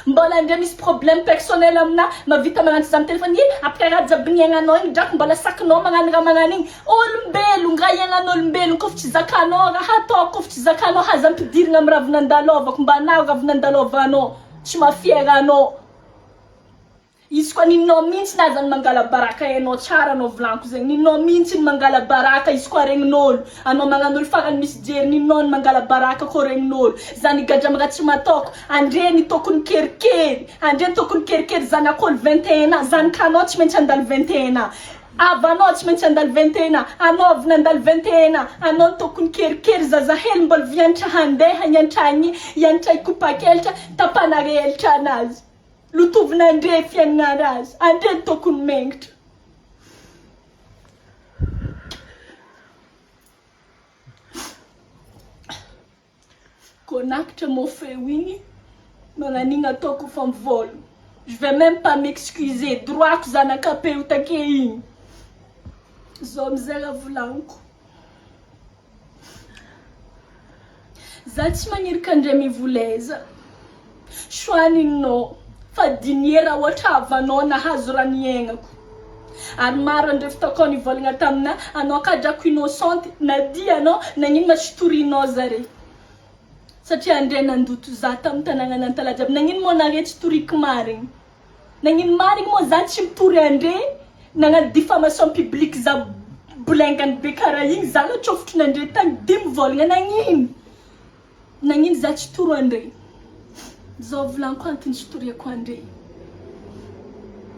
mbola ndre misy problème personnel amina mavita magnantso za telefone après raha jiaby niaignanao igny draky mbola sakinao magnano raha magnano igny olombelogno raha iainan'olombelogno kofa tsy zakanao raha atao kofa tsy zakanao haza ampidirigna amin'ny ravinandalovako mba anao ravinandalovanao tsy mafieranao izy koa ninao mintsy na zany mangala baraka hainao tsara anao volaniko zegny ninao mintsy ny mangala baraka izy koa regnin'olo anao magnan'olo farany misy jery ninao ny mangala baraka koa regnin'olo zany gadrama raha tsy matoko andre ny tokony kerikery andre ny tokony kerikery zanak'olo 21 ans zany kanao tsy maintsy andalo 21 ans avanao tsy maintsy andalo 21 ans anao avy nandalo 21 ans anao tokony kerikery zazahely mbola vianatra handeha hianatra ikopakelatra tapanare elatra anazy lotovinandre fiaignana azy andre tokony mengitra konakitra mofeo igny magnanigny ataoko fa mivolo je vais même pas m'excuser droitko zanakapeo take igny zao amizay raha volaniko za tsy magnirika andre mivoleza soaninao fa diniera ohatra avanao nahazo raha niaignako ary maro andre fitako nivolagna tamina anao kadrako innocente nadia anao nagnino masitorinao zare satria andre nandoto za tamin'ny tanàgna nantalajiaby nagnino moa nare tsy toriky marigny nagnino marigny moa za tsy mitory andre nagnano diffamation publique za bolengany be karaha igny za natrofotro nandre tagny dimy volagna nagnino za tsy toro andre zao volaniko antony tsy toriako andre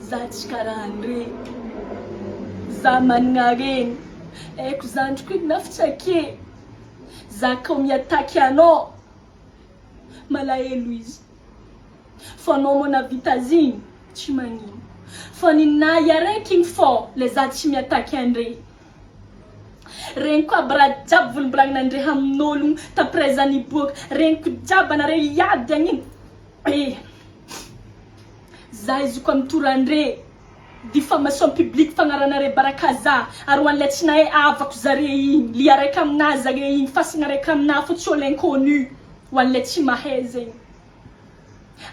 za tsy karaha andre za managna reny aiko zandriko igny nafitsake za kao miataky anao malahelo izy fa anao moa navita zigny tsy magnino fa ninahy araiky igny fô le za tsy miataky andre regny koa aby raha jiaby volombolanginandre amin'ologno taprezany iboaka regniko jiaby anare iady agniny za izy koa mitorandre diffamation publique fagnaranare baraka za ary hoan'le tsy nahay avako zare igny li araiky amina zare igny fasigna araiky amina fa tsy olo inconnu hoan'le tsy mahay zegny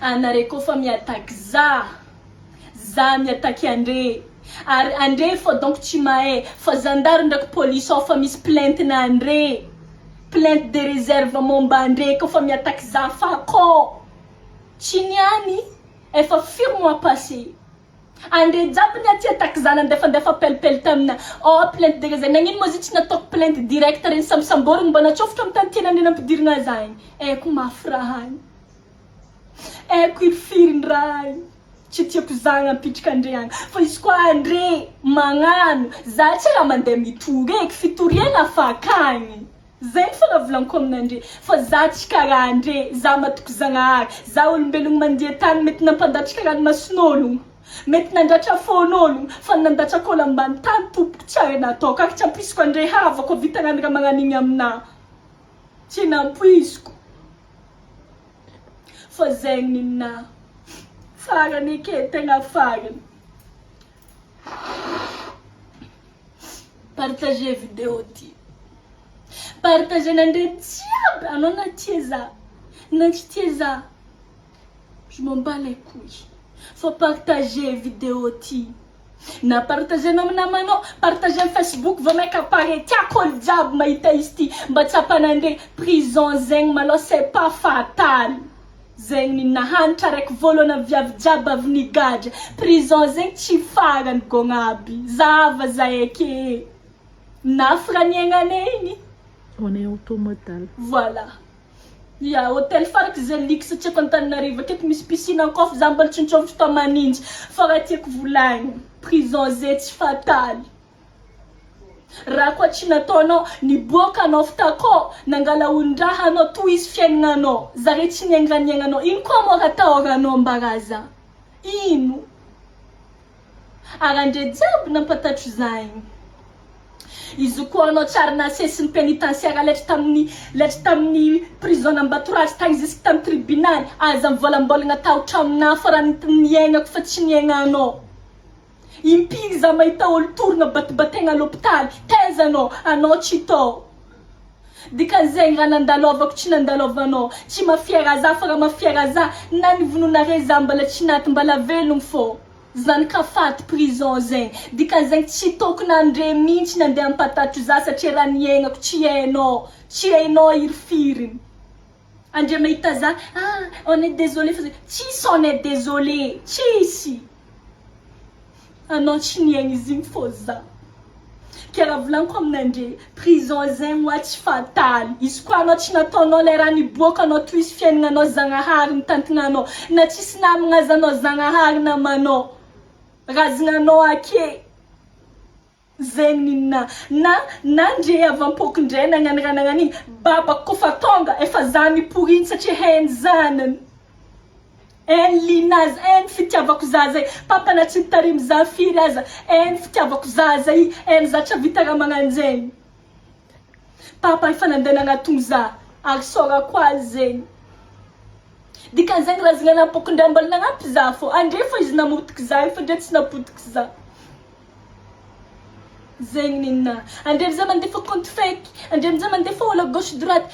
anare koa fa miataky za miataky andre ary andre fa donc tsy mahay fa zandary ndraiky police ao fa misy plainte na andre plainte de réserve momba andre koa fa miataky za fako tsy niany efa firy mois passé andre jiaby ny aty ataky zana ndefa pelipely tamina plainte de réserve nagnino moa zy tsy nataoko plainte direct reny sambosamborigny mba natsofotro amy tany tiana andre nampidirigna za igny aiko mafy raha igny aiko irifiriny raha igny tsy tiako zagny apitrika andre agny fa izy koa andre magnano za tsy raha mandeha mitory eky fitoriagna fakagny zegny fogna volaniko aminandre fa za tsy karaha andre za matoko zagnahary za olombelogno mandeha tany mety nampandatrika ranomason'ologno mety nandratra fon'ologno fa nandatrako olo ambany tany tompoko tsara nataoko ary tsy ampoisiko andre havako vitanany raha magnanigny amina tsy nampoisiko fa zegny ninahy farany ake tegna farany. Partagez vidéo ty. Partagez nandre jiaby anao na tia za na tsy tia za. Je m'en bats les couilles. Faut partager vidéo ty. Na partager na namanao, partager am Facebook vao maika pare tiako olo jiaby mahita izy ty mba tsy hampanande prison zegny malô c'est pas fatal. Zegny ny nahanitra raiky voalohany viavy jiaby avy nigadra. Prison zegny tsy farany gognaby. Zava zay ake. Nafraniagnane igny.
On est automodal.
Voilà. Ya hôtel faraky zay lix satria Antananarivo aketo misy piscine encore za mbola tsy nitsôvitra tao maninjy fa raha tiako volagny prison zay tsy fataly. Raha koa tsy nataonao niboaka anao fitako nangala ondraha anao toy izy fiaignanao zare tsy niangraniagnanao ino koa mo raha tahoranao mbaraza ino arandre jiaby nampatatro zaigny. Izy koa anao tsara nasesiny pénitentiaire letry tamin'ny prison Ambatolatsy tagny jusque tamin'ny tribunal aza mivolambolagna tahotra amina fa raha niaignako fa tsy niaignanao. Impiry za mahita olo torogna batibategna à l'hôpital taizanao anao tsy tao. Dikan'zegny raha nandalovako tsy nandalovanao tsy mafiera za fa raha mafiera za na nivononare za mbala tsy naty mbala velogno fô. Zany ka faty prison zegny. Dikan'zegny tsy tokony andre mihitsy nandeha ampatatro za satria raha niaignako tsy hainao iry firiny. Andre mahita za on est désolé fa tsisy on est désolé tsisy. Anao tsy niaigny izy igny fô za. Ke raha volaniko aminandre prison zegny hoa tsy fataly. Izy koa anao tsy nataonao le raha niboaka anao toy izy fiaignanao zagnahary nitantagnanao na tsisy namagna azanao zagnahary namanao razignanao ake zegny ninona na ndre avampokindray nagnano raha nagnan'igny babako kofa tonga efa za miporiny satria hainy zanany. En linazy en fitiavako zaza papa na tsy tarimy za firy aza en fitiavako zaza en za tsy vita raha magnanjegny. Papa efa nandeha nagnatony za ary sora koa zegny. Dikan'zegny raha zigny nampokindray mbola nagnampy za fô andre fa izy namotiky za fa ndre tsy napotiky za. Zegny ninona andre za mandefa compte fake andre za mandefa olo gauche droite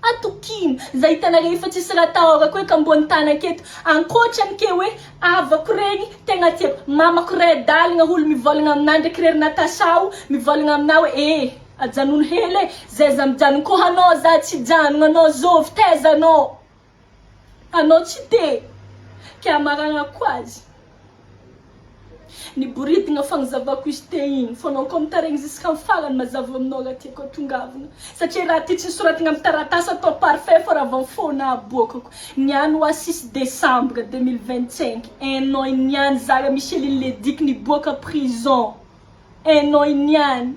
atokiny za hitanare efa tsisy raha tahorako hoe ka ambony tany aketo ankoatrany ke hoe avako regny tegna tiako mamako ray dalagna olo mivolagna aminah ndraiky rery Natasha mivolagna aminah hoe ajanono hely zay za mijanona koa anao za tsy janona anao zovy taizanao anao tsy te ke amaragna koa azy niboridigna fagnazavako izy te igny fa anao koa mitaregny jusqu'à farany mazava aminao raha tiako atongavana satria raha ty tsy nisoratagna amin'ny taratasy atao parfait fa raha vanfona aboakako niany hoa 6 décembre 2025 un an iniany zara Micheline Ledick niboaka prison un an iniany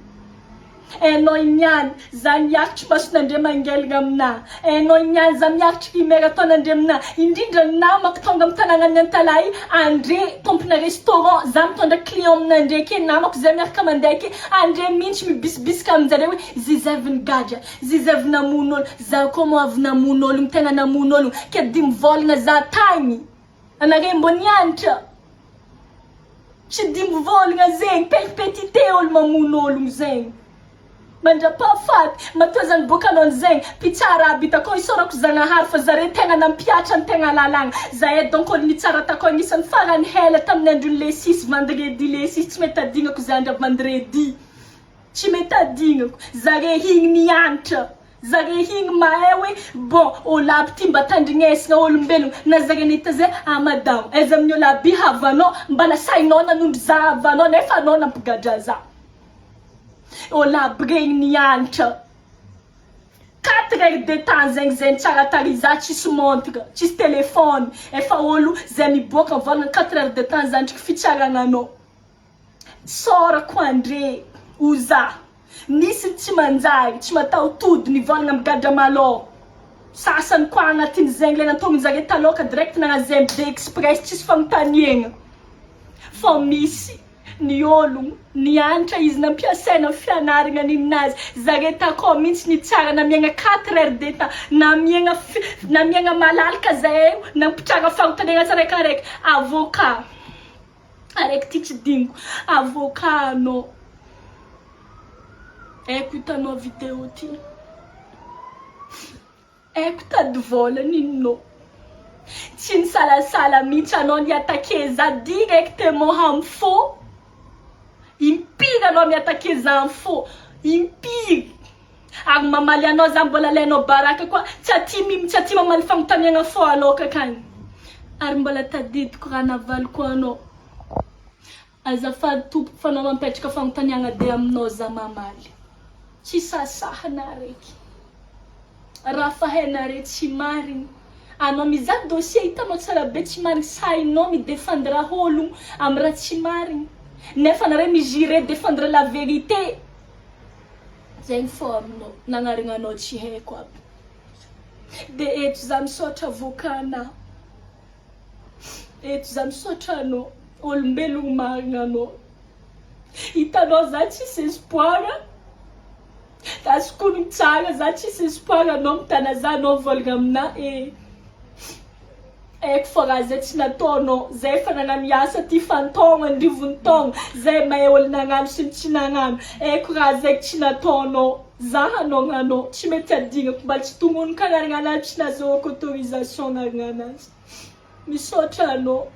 za miakitry mason'andre mangelagna amina un an iniany za miakitry imera taon'andre amina indrindra namako tonga amin'ny tanàgnany Antalahy andre tompona restaurant za mitondra client aminandre ake namako zay miaraka mandeha ake andre mihitsy mibisibisika aminjare hoe zizavy nigadra zizavy namono olo za koa mo avy namono olo tegna namono olo ke di mivolagna za tagny anare mbo nianatra tsy di mivolagna zegny pelipetité olo mamono olo zegny. Mandrapahafaty matoa zany boka anao zegny pitsara aby tako isorako zagnahary fa zare tegna nampiatra ny tegna lalagna zahay donc olo nitsara tako agnisan'ny farany hela tamin'ny androny le 6 vendredi le 6 tsy mety adignako za andra vendredi tsy mety adignako zare higny nianatra zare higny mahay hoe bon olo aby ty mba tandrignesagna olombelogno na zare nahita zay madamo aiza amin'ny olo aby havanao mbala sainao nanondry za havanao nefa anao nampigadra za olo aby regny nianatra 4 heures de temps zegny tsara tary za tsisy montre tsisy telefone efa olo zay miboaka mivolagna 4 heures de temps zandriky fitsaragnanao sora ko andre oza nisy tsy manjary tsy mataotody nivolagna migadra malô sasany koa agnatin'ny zegny le nantongny zare taloka direct nagnazay MD Express tsisy fanontaniagna fa misy ny ologno nianatra izy nampiasaina fianarana ninazy zare takao mihitsy ny tsara namiagna 4 heures de temps namiagna malalaka zahay nampitranga fanontaniana tsaraikaraiky avocat araiky ty tsy dingo avocat anao aiko hitanao vidéo ty aiko tady vola ninonao tsy nisalasala mihitsy anao niatake za directement ham faux impiry anao miatake za am faux impiry ary mamaly anao za mbola lainao baraka koa tsy aty mamaly fanontaniana faux aloka kany ary mbola tadidiko raha navaliko anao azafady tompoko fa anao mampetraka fanontaniana de aminao za mamaly tsy sasahana araiky raha fahainare tsy mariny anao mizaha dossier hitanao tsara be tsy mariny sainao midefendre ologno amin'ny raha tsy mariny nefa nare mijure défendre la vérité zegny fô aminao nagnarignanao tsy haiko aby de eto za misaotra avocat-na eto za misaotra anao olombelogno marigna anao hitanao za tsisy espoir azoko tsara za tsisy espoir anao mitana za anao volagna amina aiko fô raha zay tsy nataonao zay efa nanamiasa ty fantôgno andrivony taogno zay mahay olo nagnano sy ny tsy nagnano aiko raha zay tsy nataonao za anao gnanao tsy mety adignako mba tsy tongono kagnarigna anazy tsy nazahoako autorisation gnarigna anazy misaotra anao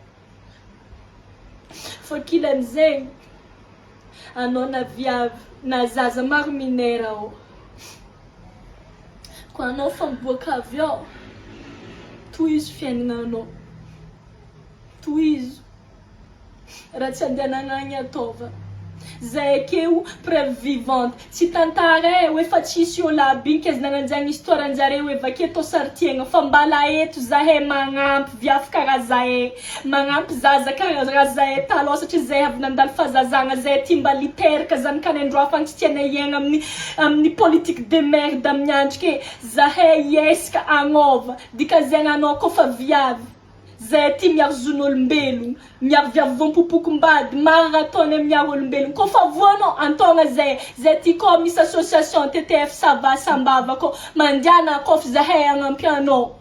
fa kilan'zegny anao na viavy na zaza maro minera ao ko anao fa miboaka avy ao tohizo fiaignananao tohizo raha tsy andehananagny ataova zay akeo preuve vivante tsy tantara hoe fa tsisy olo aby igny kazy nananjagny histoire anjare hoe vake tao saritiagna fa mbala eto zahay magnampy viavy karaha zahay magnampy zaza karaha zahay taloha satria zahay avy nandalo fahazazagna zahay ty mba literaka zany kany andro hafa tsy tiana iagna amin'ny politique de merde amin'ny andrike zahay iesaka agnova dikazegny anao koa fa viavy zay ty miaro zon'olombelogno miaro viavy vompopoko-mbady maro raha ataony miaro olombelogno koa fa voanao antogna zay ty koa misy association TTF Sava Sambava koa mandiana kofa zahay agnampy anao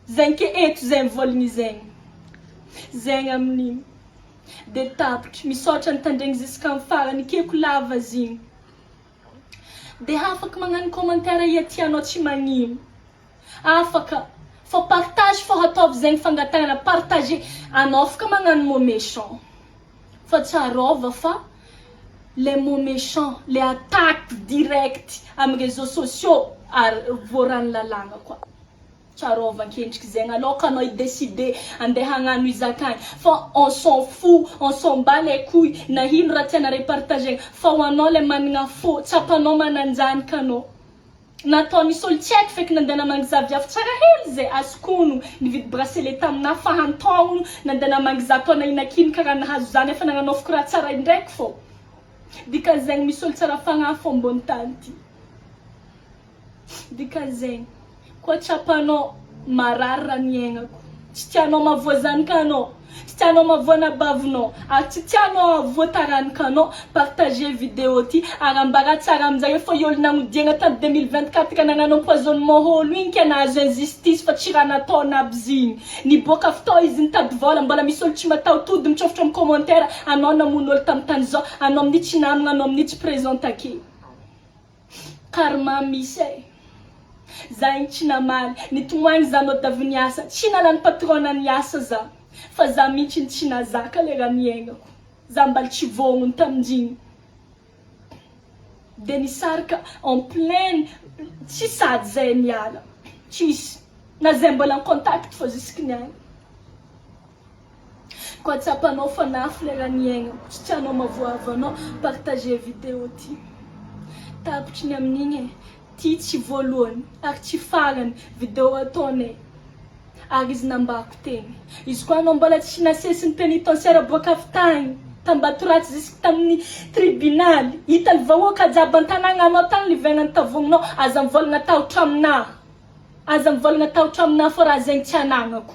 zegny ke eto zay mivolagny zegny amin'igny de tapitry misaotra nitandregny ziska farany keko lava zigny de afaka magnano commentaire iatianao tsy magnino afaka faut partage faut ataovy zegny fangatagna partager anao afaka magnano mot méchant fa tsarova fa les mots méchants les attaques directes amin'ny réseaux sociaux ary voarany lalàgna koa tsarova ankendriky zegny aloka anao idécider andeha hagnano izakagny fa on s'en fout on s'en bat les couilles na ino raha tiana repartagegna fa ho anao le managna faux tsapanao mananjanika anao nataony nisy olo tsy haiko feky nandeha namangy za viavy tsara hely zay azokono nividy bracelet tamina fahantogno nandeha namangy za taona inakiny karaha nahazo zany efa nagnanaovako raha tsara indraiky fô dikan'zegny misy olo tsara fagnahy fô ambony tany ty dikan'zegny koa tsapanao marary raha niaignako tsy tianao mavoa zanikanao tsy tianao mavoa nabavinao ary tsy tianao avoa taranikanao partager vidéo ty ary ambara tsara amin'izay fa olo nagnodiagna tany 2024 ka nagnano empoisonnement olo igny ka nahazo injustice fa tsy raha nataony aby zigny niboaka avy tao izy nitady vola mbola misy olo tsy mataotody mitrofitra amin'ny commentaire anao namono olo tamin'ny tany zao anao amin'ity namagna anao amin'ity présente ake karma misy za igny tsy namaly nitomoagny za anao davy niasa tsy nalany patrona niasa za fa za mihitsy tsy nazaka le raha niaignako za mbaly tsy vognony tamindrigny de nisaraka en pleine tsy sady zay miala tsisy na zay mbola en contact fô jusque niagny koa tsapanao fa nafy le raha niaignako tsy tianao mavoava anao partager vidéo ty tapitry ny amin'igny ty tsy voalohany ary tsy farany vidéo ataonay ary izy nambako tegny izy koa anao mbola tsy nasesiny pénitentiaire boaka avy tagny tambatoratsy jusque tamin'ny tribunal hita ny vahoaka jiaby an-tanàgna anao tany livainany tavognanao aza mivolagna tahotra aminahy aza mivolagna tahotra aminahy fa raha zegny tsy anagnako